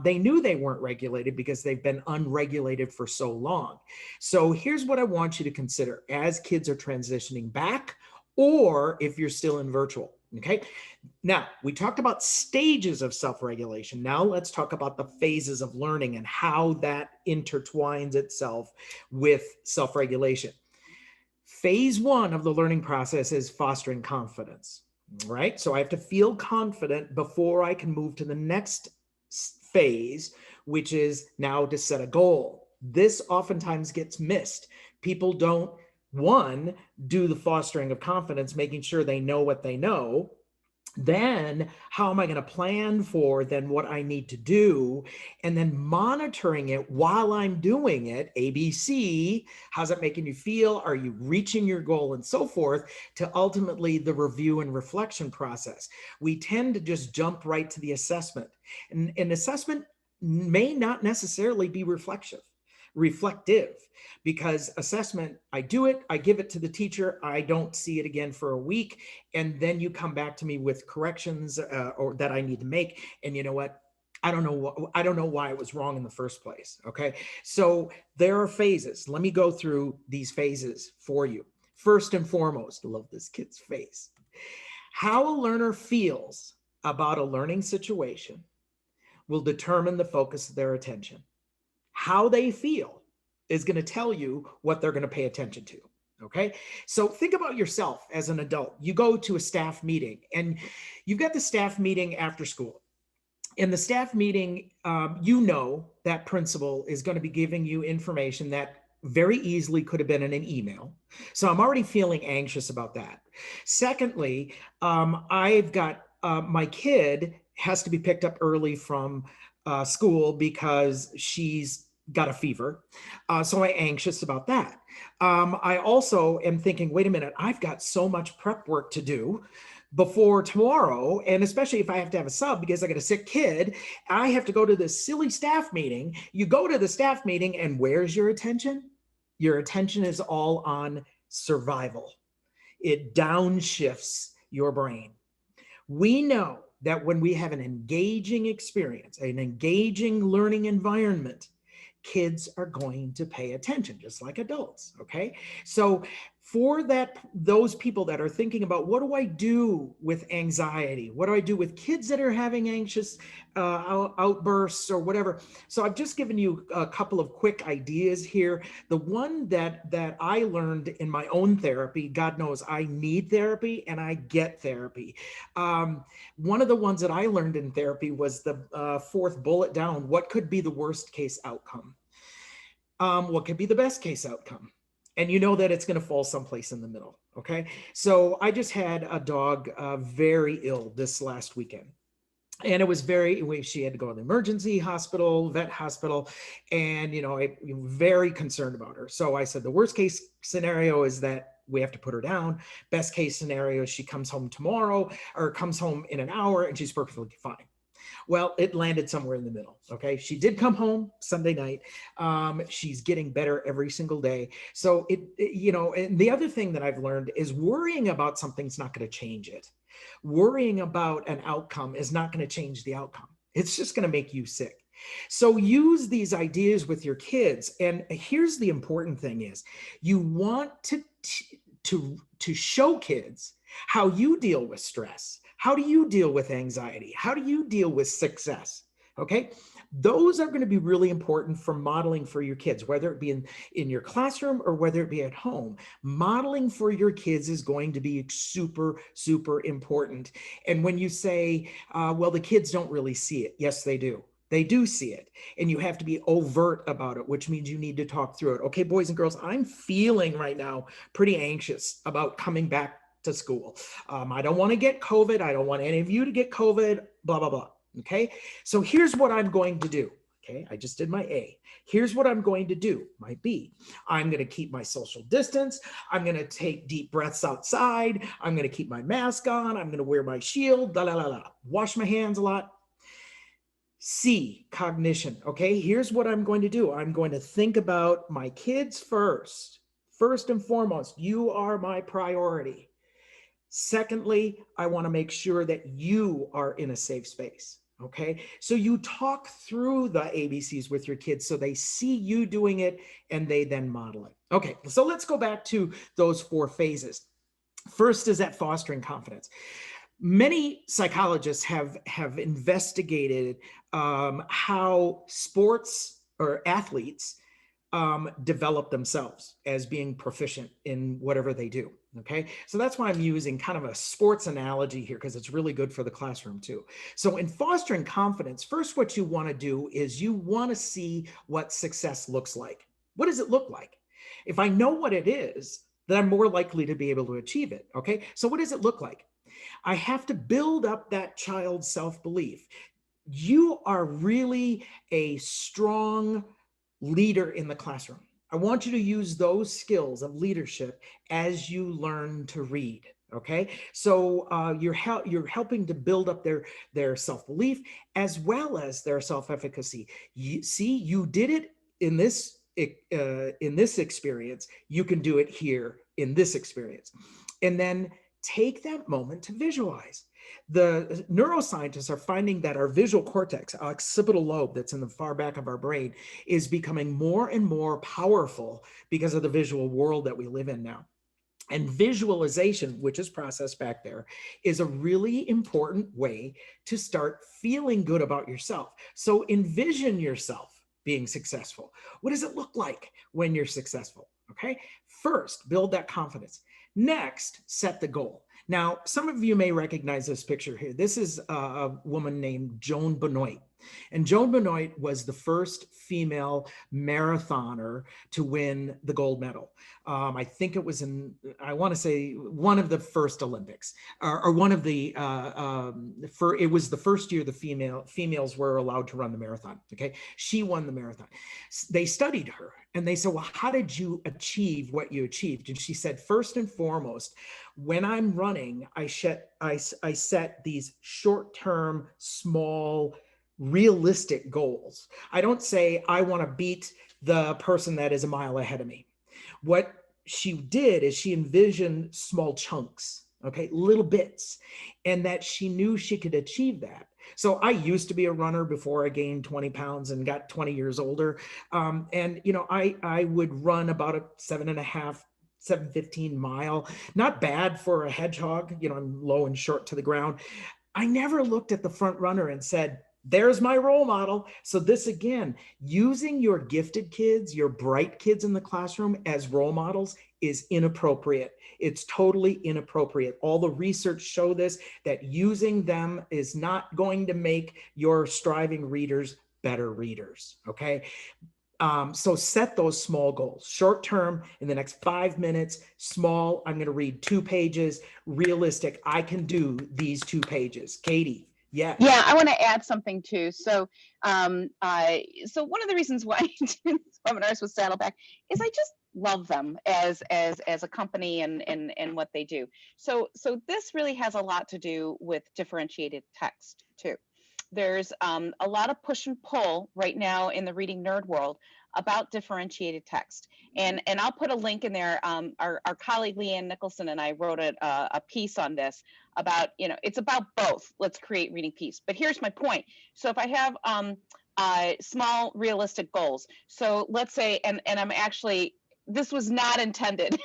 Speaker 2: They knew they weren't regulated because they've been unregulated for so long. So here's what I want you to consider as kids are transitioning back, or if you're still in virtual. Okay. Now we talked about stages of self-regulation. Now let's talk about the phases of learning and how that intertwines itself with self-regulation. Phase 1 of the learning process is fostering confidence, right? So I have to feel confident before I can move to the next phase, which is now to set a goal. This oftentimes gets missed. People don't do the fostering of confidence, making sure they know what they know. Then how am I going to plan for then what I need to do, and then monitoring it while I'm doing it. ABC, how's it making you feel? Are you reaching your goal, and so forth, to ultimately the review and reflection process. We tend to just jump right to the assessment, and assessment may not necessarily be reflective, because assessment, I do it, I give it to the teacher, I don't see it again for a week, and then you come back to me with corrections or that I need to make, and you know what? I don't know why it was wrong in the first place. Okay, so there are phases. Let me go through these phases for you. First and foremost, I love this kid's face. How a learner feels about a learning situation will determine the focus of their attention. How they feel is going to tell you what they're going to pay attention to. Okay. So think about yourself as an adult. You go to a staff meeting and you've got the staff meeting after school. In the staff meeting, you know that principal is going to be giving you information that very easily could have been in an email. So I'm already feeling anxious about that. Secondly, I've got my kid has to be picked up early from school because she's got a fever. So I'm anxious about that. I also am thinking, wait a minute, I've got so much prep work to do before tomorrow. And especially if I have to have a sub because I got a sick kid, I have to go to this silly staff meeting. You go to the staff meeting and where's your attention? Your attention is all on survival. It downshifts your brain. We know that when we have an engaging experience, an engaging learning environment, kids are going to pay attention, just like adults, okay? So for those people that are thinking about, what do I do with anxiety? What do I do with kids that are having anxious outbursts or whatever? So I've just given you a couple of quick ideas here. The one that I learned in my own therapy, God knows I need therapy and I get therapy. One of the ones that I learned in therapy was the fourth bullet down. What could be the worst case outcome? What could be the best case outcome? And you know that it's going to fall someplace in the middle. Okay. So I just had a dog very ill this last weekend. And it was she had to go to the emergency hospital, vet hospital. And, I'm very concerned about her. So I said, the worst case scenario is that we have to put her down. Best case scenario is she comes home tomorrow or comes home in an hour and she's perfectly fine. Well, it landed somewhere in the middle. Okay. She did come home Sunday night. She's getting better every single day. So and the other thing that I've learned is worrying about something's not going to change it. Worrying about an outcome is not going to change the outcome. It's just going to make you sick. So use these ideas with your kids. And here's the important thing is you want to show kids how you deal with stress. How do you deal with anxiety? How do you deal with success? Okay. Those are going to be really important for modeling for your kids, whether it be in your classroom or whether it be at home. Modeling for your kids is going to be super, super important. And when you say, well, the kids don't really see it. Yes, they do. They do see it. And you have to be overt about it, which means you need to talk through it. Okay, boys and girls, I'm feeling right now pretty anxious about coming back to school. I don't want to get COVID. I don't want any of you to get COVID, blah, blah, blah. Okay. So here's what I'm going to do. Okay. I just did my A. Here's what I'm going to do. My B. I'm going to keep my social distance. I'm going to take deep breaths outside. I'm going to keep my mask on. I'm going to wear my shield, blah, blah, blah, blah. Wash my hands a lot. C, cognition. Okay. Here's what I'm going to do. I'm going to think about my kids first. First and foremost, you are my priority. Secondly, I want to make sure that you are in a safe space. Okay. So you talk through the ABCs with your kids so they see you doing it and they then model it. Okay. So let's go back to those 4 phases. First is that fostering confidence. Many psychologists have investigated how sports or athletes develop themselves as being proficient in whatever they do. Okay. So that's why I'm using kind of a sports analogy here because it's really good for the classroom too. So in fostering confidence, first, what you want to do is you want to see what success looks like. What does it look like? If I know what it is, then I'm more likely to be able to achieve it. Okay. So what does it look like? I have to build up that child's self-belief. You are really a strong leader in the classroom. I want you to use those skills of leadership as you learn to read. Okay. So you're helping to build up their self-belief as well as their self-efficacy. You did it in this experience. You can do it here in this experience. And then take that moment to visualize. The neuroscientists are finding that our visual cortex, our occipital lobe that's in the far back of our brain, is becoming more and more powerful because of the visual world that we live in now. And visualization, which is processed back there, is a really important way to start feeling good about yourself. So envision yourself being successful? What does it look like when you're successful? Okay. First, build that confidence. Next, set the goal. Now, some of you may recognize this picture here. This is a woman named Joan Benoit. And Joan Benoit was the first female marathoner to win the gold medal. I think it was I want to say one of the first Olympics, or one of the, it was the first year the females were allowed to run the marathon, okay? She won the marathon. They studied her and they said, well, how did you achieve what you achieved? And she said, first and foremost, when I'm running, I set these short-term, small, realistic goals. I don't say I want to beat the person that is a mile ahead of me. What she did is she envisioned small chunks, okay, little bits, and that she knew she could achieve that. So I used to be a runner before I gained 20 pounds and got 20 years older. And, you know, I would run about a 7.15 mile, not bad for a hedgehog. You know, I'm low and short to the ground. I never looked at the front runner and said, there's my role model. So this, again, using your gifted kids, your bright kids in the classroom as role models is inappropriate. It's totally inappropriate. All the research show this, that using them is not going to make your striving readers better readers, okay? So set those small goals, short term, in the next 5 minutes, small, I'm gonna read 2 pages, realistic, I can do these 2 pages. Katie. Yes.
Speaker 4: Yeah, I want to add something too. So, so one of the reasons why I do webinars with Saddleback is I just love them as a company and what they do. So this really has a lot to do with differentiated text too. There's a lot of push and pull right now in the reading nerd world about differentiated text. And I'll put a link in there. Our colleague Leanne Nicholson and I wrote a piece on this about, you know, it's about both. Let's create reading peace. But here's my point. So if I have small realistic goals, so let's say, and I'm actually, this was not intended.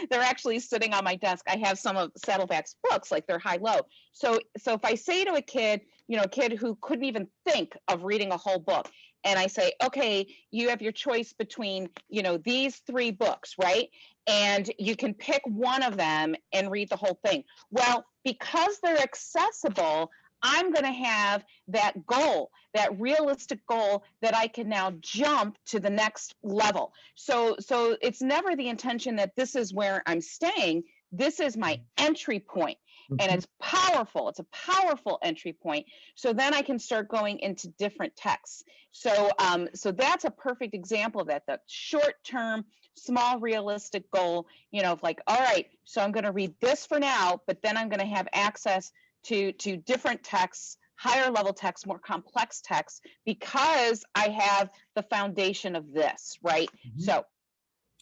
Speaker 4: They're actually sitting on my desk. I have some of Saddleback's books, like they're high-low. So if I say to a kid, you know, a kid who couldn't even think of reading a whole book, and I say, okay, you have your choice between, you know, these 3 books, right? And you can pick one of them and read the whole thing. Well, because they're accessible, I'm going to have that goal, that realistic goal that I can now jump to the next level. So it's never the intention that this is where I'm staying. This is my entry point. And it's powerful. It's a powerful entry point. So then I can start going into different texts. So that's a perfect example of that, the short-term, small, realistic goal, you know, of like, all right, so I'm going to read this for now, but then I'm going to have access to different texts, higher level texts, more complex texts, because I have the foundation of this, right? So.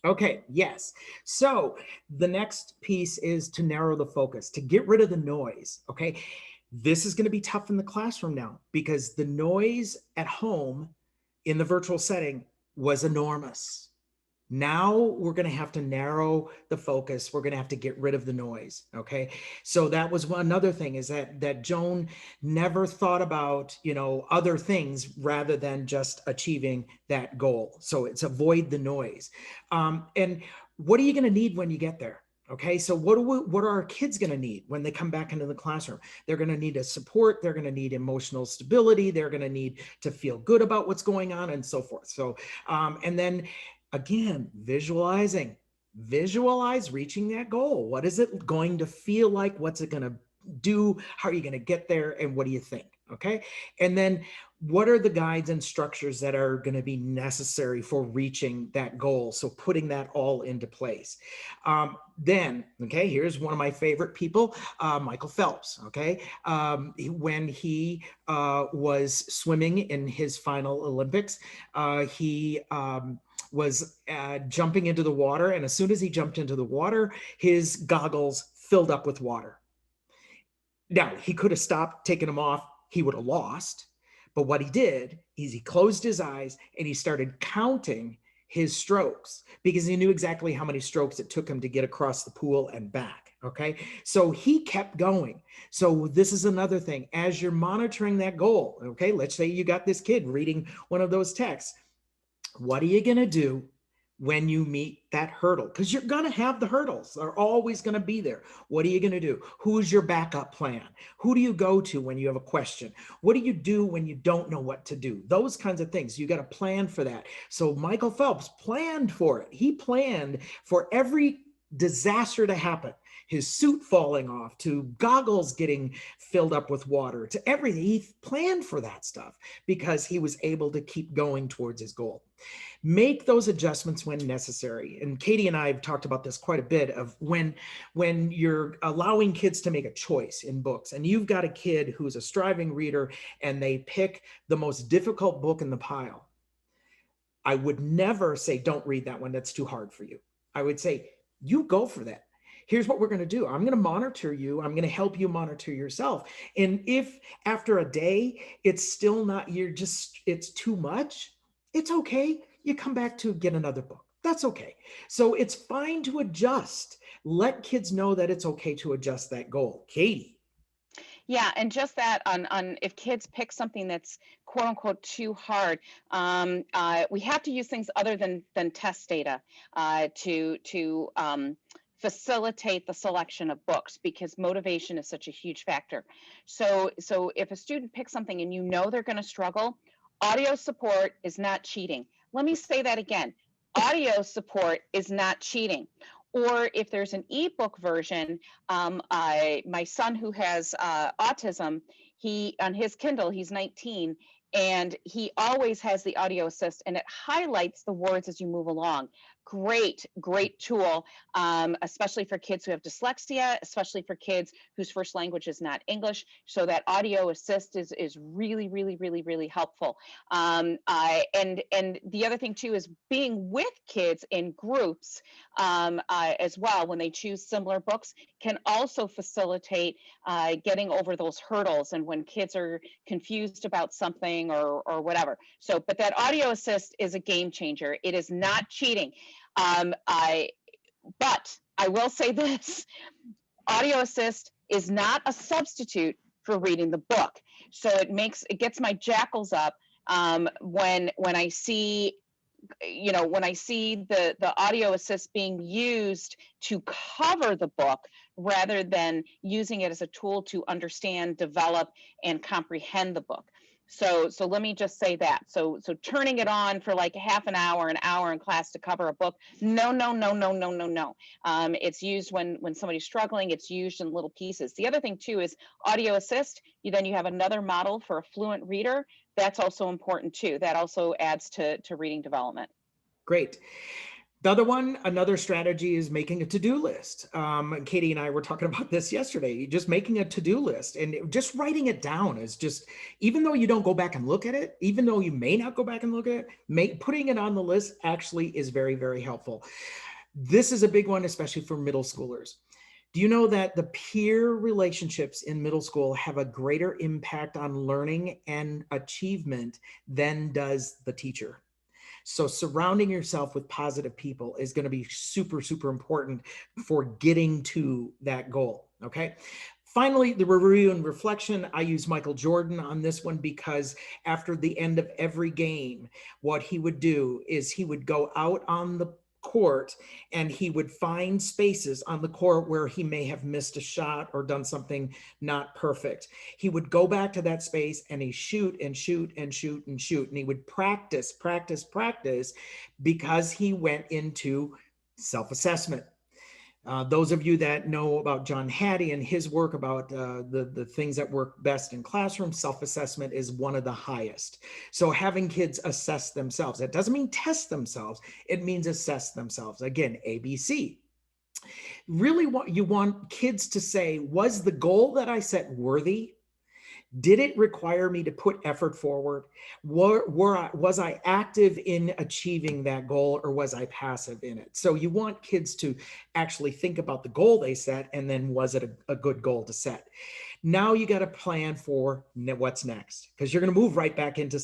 Speaker 2: Okay, yes. So the next piece is to narrow the focus, to get rid of the noise, okay? This is going to be tough in the classroom now because the noise at home in the virtual setting was enormous. Now we're going to have to narrow the focus. We're going to have to get rid of the noise. Okay. So that was another thing, is that Joan never thought about, you know, other things rather than just achieving that goal. So it's avoid the noise. And what are you going to need when you get there? Okay, so what are our kids going to need when they come back into the classroom? They're going to need a support. They're going to need emotional stability. They're going to need to feel good about what's going on and so forth. So, and then again, visualize reaching that goal. What is it going to feel like? What's it going to do? How are you going to get there? And what do you think? Okay. And then what are the guides and structures that are going to be necessary for reaching that goal? So putting that all into place. Then, okay, here's one of my favorite people, Michael Phelps. Okay. When he was swimming in his final Olympics, he was jumping into the water. And as soon as he jumped into the water, his goggles filled up with water. Now, he could have stopped, taken them off. He would have lost. But what he did is he closed his eyes and he started counting his strokes because he knew exactly how many strokes it took him to get across the pool and back. Okay. So he kept going. So this is another thing. As you're monitoring that goal, okay, let's say you got this kid reading one of those texts. What are you going to do when you meet that hurdle? Because you're going to have the hurdles. They're always going to be there. What are you going to do? Who's your backup plan? Who do you go to when you have a question? What do you do when you don't know what to do? Those kinds of things. You got to plan for that. So Michael Phelps planned for it. He planned for every disaster to happen. His suit falling off, to goggles getting filled up with water, to everything. He planned for that stuff because he was able to keep going towards his goal. Make those adjustments when necessary. And Katie and I have talked about this quite a bit, of when you're allowing kids to make a choice in books, and you've got a kid who's a striving reader and they pick the most difficult book in the pile. I would never say, don't read that one, that's too hard for you. I would say, you go for that. Here's what we're going to do. I'm going to monitor you. I'm going to help you monitor yourself. And if after a day, it's still not, it's too much, it's okay. You come back to get another book. That's okay. So it's fine to adjust. Let kids know that it's okay to adjust that goal. Katie.
Speaker 4: Yeah, and just that on if kids pick something that's quote unquote too hard, we have to use things other than test data to facilitate the selection of books, because motivation is such a huge factor. So if a student picks something and you know they're going to struggle, audio support is not cheating. Let me say that again. Audio support is not cheating. Or if there's an ebook version, my son who has autism, he on his Kindle, he's 19, and he always has the audio assist, and it highlights the words as you move along. Great tool, especially for kids who have dyslexia, especially for kids whose first language is not English. So that audio assist is really helpful. And the other thing too is being with kids in groups as well when they choose similar books can also facilitate getting over those hurdles, and when kids are confused about something or whatever. So, but that audio assist is a game changer. It is not cheating. But I will say this, audio assist is not a substitute for reading the book. So it gets my jackals up when I see, when I see the audio assist being used to cover the book rather than using it as a tool to understand, develop, and comprehend the book. So let me just say that. So turning it on for like half an hour in class to cover a book, no. It's used when somebody's struggling. It's used in little pieces. The other thing too is audio assist. Then you have another model for a fluent reader. That's also important too. That also adds to reading development.
Speaker 2: Great. The other one, another strategy is making a to-do list. Katie and I were talking about this yesterday, just making a to-do list and just writing it down is just, even though you don't go back and look at it, even though you may not go back and look at it, putting it on the list actually is very, very helpful. This is a big one, especially for middle schoolers. Do you know that the peer relationships in middle school have a greater impact on learning and achievement than does the teacher? So surrounding yourself with positive people is going to be super, super important for getting to that goal. Okay. Finally, the review and reflection. I use Michael Jordan on this one because after the end of every game, what he would do is he would go out on the court and he would find spaces on the court where he may have missed a shot or done something not perfect. He would go back to that space and he shoot and shoot and shoot and shoot. And he would practice because he went into self-assessment. Those of you that know about John Hattie and his work about the things that work best in classrooms, self-assessment is one of the highest. So having kids assess themselves, that doesn't mean test themselves, it means assess themselves. Again, ABC. Really what you want kids to say, was the goal that I set worthy? Did it require me to put effort forward? Was I active in achieving that goal, or was I passive in it? So you want kids to actually think about the goal they set, and then was it a good goal to set? Now you got to plan for what's next, because you're going to move right back into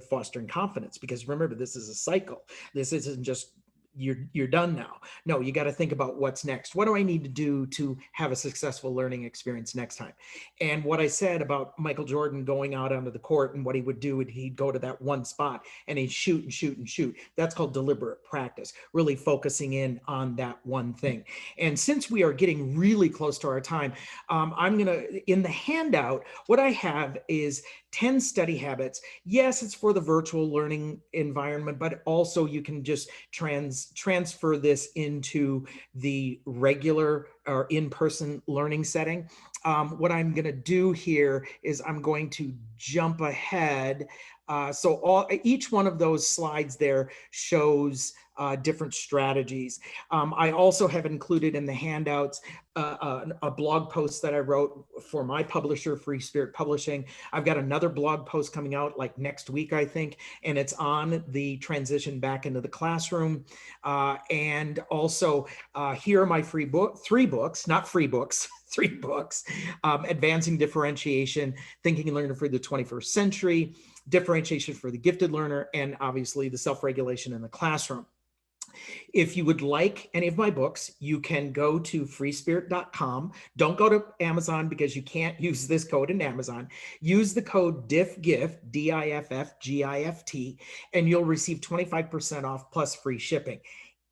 Speaker 2: fostering confidence, because remember, this is a cycle. This isn't just you're done now. No, you got to think about what's next. What do I need to do to have a successful learning experience next time? And what I said about Michael Jordan going out onto the court and what he would do, he'd go to that one spot and he'd shoot and shoot and shoot. That's called deliberate practice, really focusing in on that one thing. And since we are getting really close to our time, I'm going to, in the handout, what I have is 10 study habits. Yes, it's for the virtual learning environment, but also you can just transfer this into the regular or in-person learning setting. What I'm going to do here is I'm going to jump ahead. So each one of those slides there shows different strategies. I also have included in the handouts a blog post that I wrote for my publisher, Free Spirit Publishing. I've got another blog post coming out like next week, I think, and it's on the transition back into the classroom. And also here are my three books, not free books, 3 books, Advancing Differentiation, Thinking and Learning for the 21st Century, Differentiation for the Gifted Learner, and obviously the Self-Regulation in the Classroom. If you would like any of my books, you can go to freespirit.com. Don't go to Amazon because you can't use this code in Amazon. Use the code DIFFGIFT, DIFFGIFT, and you'll receive 25% off plus free shipping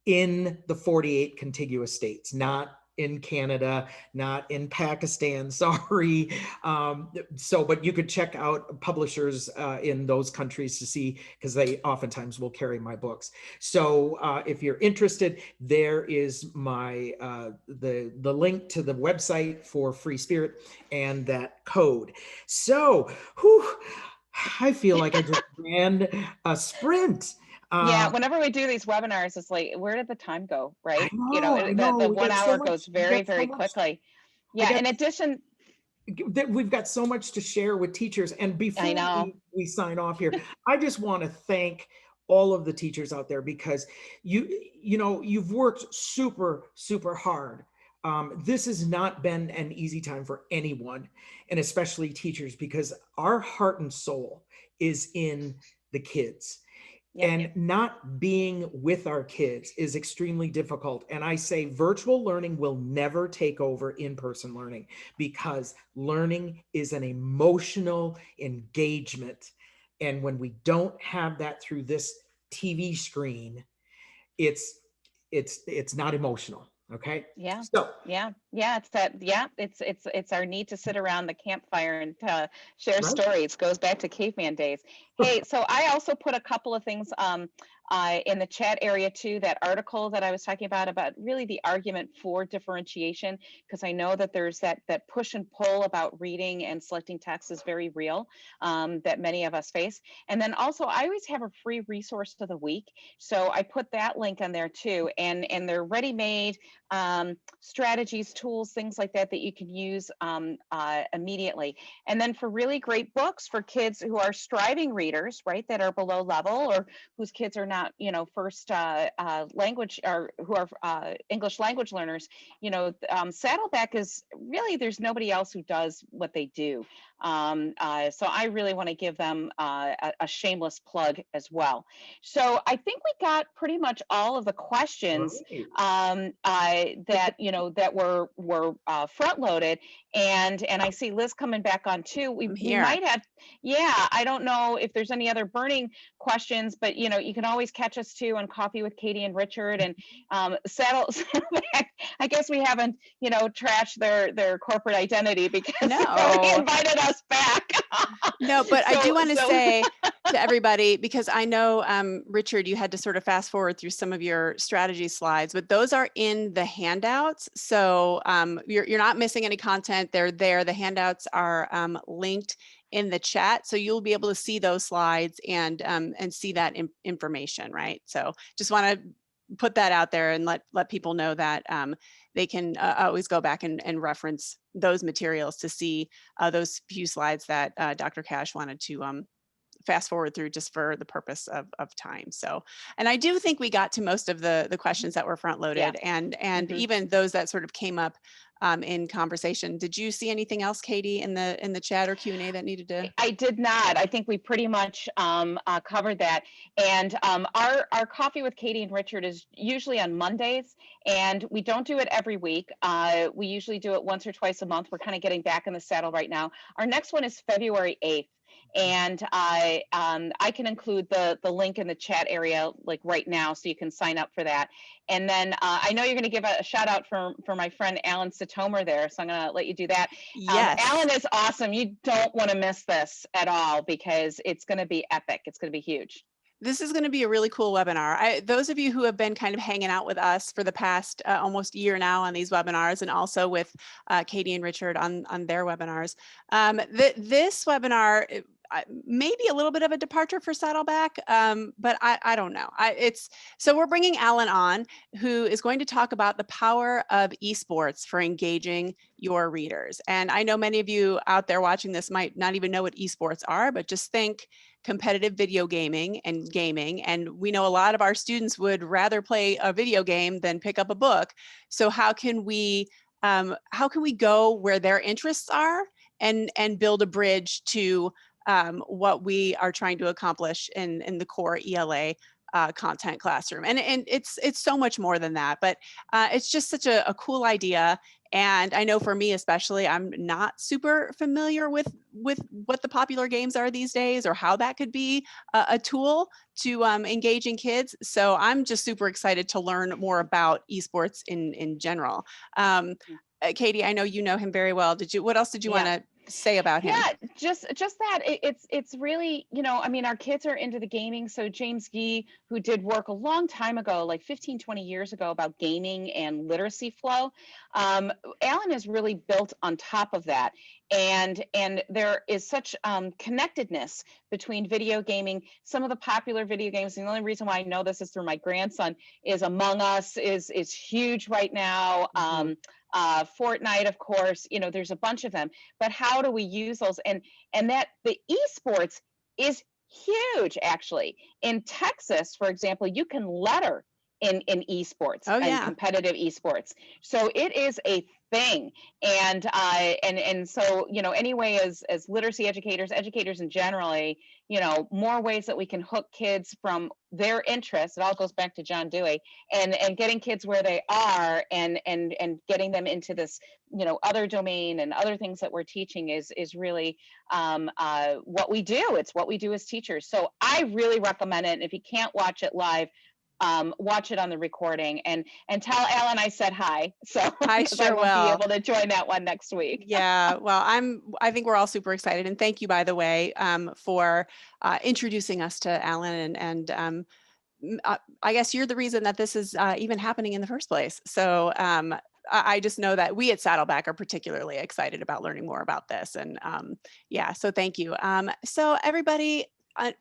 Speaker 2: in the 48 contiguous states, not in Canada, not in Pakistan, sorry. But you could check out publishers in those countries to see, because they oftentimes will carry my books. So if you're interested, there is my the link to the website for Free Spirit and that code. So, I feel like I just ran a sprint.
Speaker 4: Yeah, whenever we do these webinars, it's like, where did the time go, right?
Speaker 2: I know.
Speaker 4: The 1 hour goes very, very quickly. Yeah, in addition,
Speaker 2: we've got so much to share with teachers. And before we sign off here, I just want to thank all of the teachers out there, because you've worked super, super hard. This has not been an easy time for anyone, and especially teachers, because our heart and soul is in the kids. And not being with our kids is extremely difficult. And I say virtual learning will never take over in-person learning, because learning is an emotional engagement. And when we don't have that through this TV screen, it's not emotional. Okay.
Speaker 4: Yeah.
Speaker 2: So
Speaker 4: it's our need to sit around the campfire and share stories. Goes back to caveman days. Hey, so I also put a couple of things in the chat area too, that article that I was talking about really the argument for differentiation, because I know that there's that push and pull about reading and selecting text is very real, that many of us face. And then also I always have a free resource of the week. So I put that link on there too. And they're ready-made strategies, tools, things like that you can use immediately. And then for really great books for kids who are striving readers, right, that are below level, or whose kids are not, first language, or who are English language learners, Saddleback is really, there's nobody else who does what they do. So I really want to give them a shameless plug as well. So I think we got pretty much all of the questions that were front loaded, and I see Liz coming back on too. We might have, I don't know if there's any other burning questions, but you can always catch us too on Coffee with Katie and Richard, and Saddleback. I guess we haven't trashed their corporate identity, because they invited us back.
Speaker 1: No, but I do want to say to everybody, because I know, Richard, you had to sort of fast forward through some of your strategy slides, but those are in the handouts. So you're not missing any content. They're there. The handouts are linked in the chat. So you'll be able to see those slides and see that information, right? So just want to put that out there and let people know that they can always go back and reference those materials to see those few slides that Dr. Cash wanted to fast forward through just for the purpose of time. So, and I do think we got to most of the questions that were front loaded, and even those that sort of came up in conversation. Did you see anything else, Katie, in the chat or Q&A that needed to?
Speaker 4: I did not. I think we pretty much covered that. And our Coffee with Katie and Richard is usually on Mondays, and we don't do it every week. We usually do it once or twice a month. We're kind of getting back in the saddle right now. Our next one is February 8th. And I can include the link in the chat area like right now, so you can sign up for that. And then I know you're going to give a shout out for my friend Alan Sitomer there, so I'm going to let you do that.
Speaker 1: Yes.
Speaker 4: Alan is awesome. You don't want to miss this at all, because it's going to be epic. It's going to be huge.
Speaker 1: This is going to be a really cool webinar. Those of you who have been kind of hanging out with us for the past almost year now on these webinars, and also with Katie and Richard on their webinars, this webinar maybe a little bit of a departure for Saddleback, but I don't know. So we're bringing Alan on, who is going to talk about the power of esports for engaging your readers. And I know many of you out there watching this might not even know what esports are, but just think competitive video gaming, and we know a lot of our students would rather play a video game than pick up a book. So how can we go where their interests are and build a bridge to what we are trying to accomplish in the core ELA content classroom. And it's so much more than that, but it's just such a cool idea. And I know for me especially, I'm not super familiar with what the popular games are these days, or how that could be a tool to engaging kids. So I'm just super excited to learn more about esports in general. Katie, I know you know him very well. What else did you want to say about him?
Speaker 4: Yeah, just that it's really, I mean, our kids are into the gaming. So James Gee, who did work a long time ago, like 15, 20 years ago, about gaming and literacy flow, Alan is really built on top of that. And there is such connectedness between video gaming. Some of the popular video games, and the only reason why I know this is through my grandson, is Among Us is huge right now. Mm-hmm. Fortnite, of course, there's a bunch of them, but how do we use those? And that the esports is huge, actually. In Texas, for example, you can letter in esports, and competitive esports. So it is a thing. And so, anyway, as literacy educators in generally, more ways that we can hook kids from their interests. It all goes back to John Dewey, and getting kids where they are, and getting them into this, other domain and other things that we're teaching is really what we do. It's what we do as teachers. So I really recommend it. And if you can't watch it live, watch it on the recording, and tell Alan I said hi. So
Speaker 1: I sure will
Speaker 4: be able to join that one next week.
Speaker 1: Yeah, well, I think we're all super excited, and thank you, by the way, for introducing us to Alan, and I guess you're the reason that this is even happening in the first place. So I just know that we at Saddleback are particularly excited about learning more about this, and yeah, so thank you. So everybody,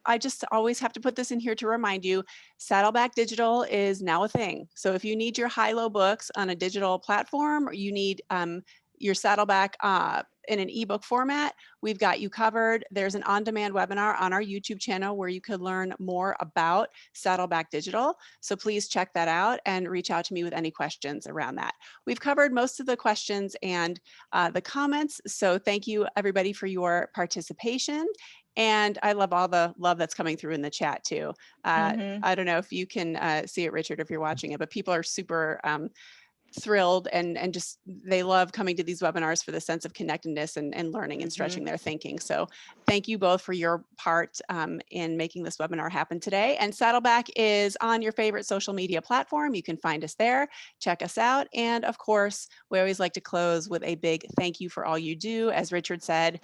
Speaker 1: I just always have to put this in here to remind you, Saddleback Digital is now a thing. So if you need your high-low books on a digital platform, or you need your Saddleback in an ebook format, we've got you covered. There's an on-demand webinar on our YouTube channel where you could learn more about Saddleback Digital. So please check that out and reach out to me with any questions around that. We've covered most of the questions and the comments. So thank you everybody for your participation. And I love all the love that's coming through in the chat too. I don't know if you can see it, Richard, if you're watching it, but people are super thrilled and just they love coming to these webinars for the sense of connectedness and learning and stretching their thinking. So thank you both for your part in making this webinar happen today. And Saddleback is on your favorite social media platform. You can find us there, check us out. And of course, we always like to close with a big thank you for all you do. As Richard said,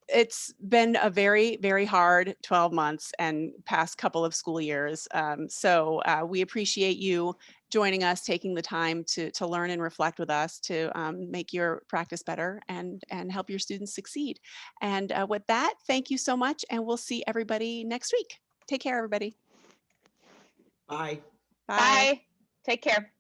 Speaker 1: it's been a very, very hard 12 months and past couple of school years. So we appreciate you joining us, taking the time to learn and reflect with us to make your practice better and help your students succeed. And with that, thank you so much. And we'll see everybody next week. Take care, everybody.
Speaker 2: Bye.
Speaker 4: Bye. Take care.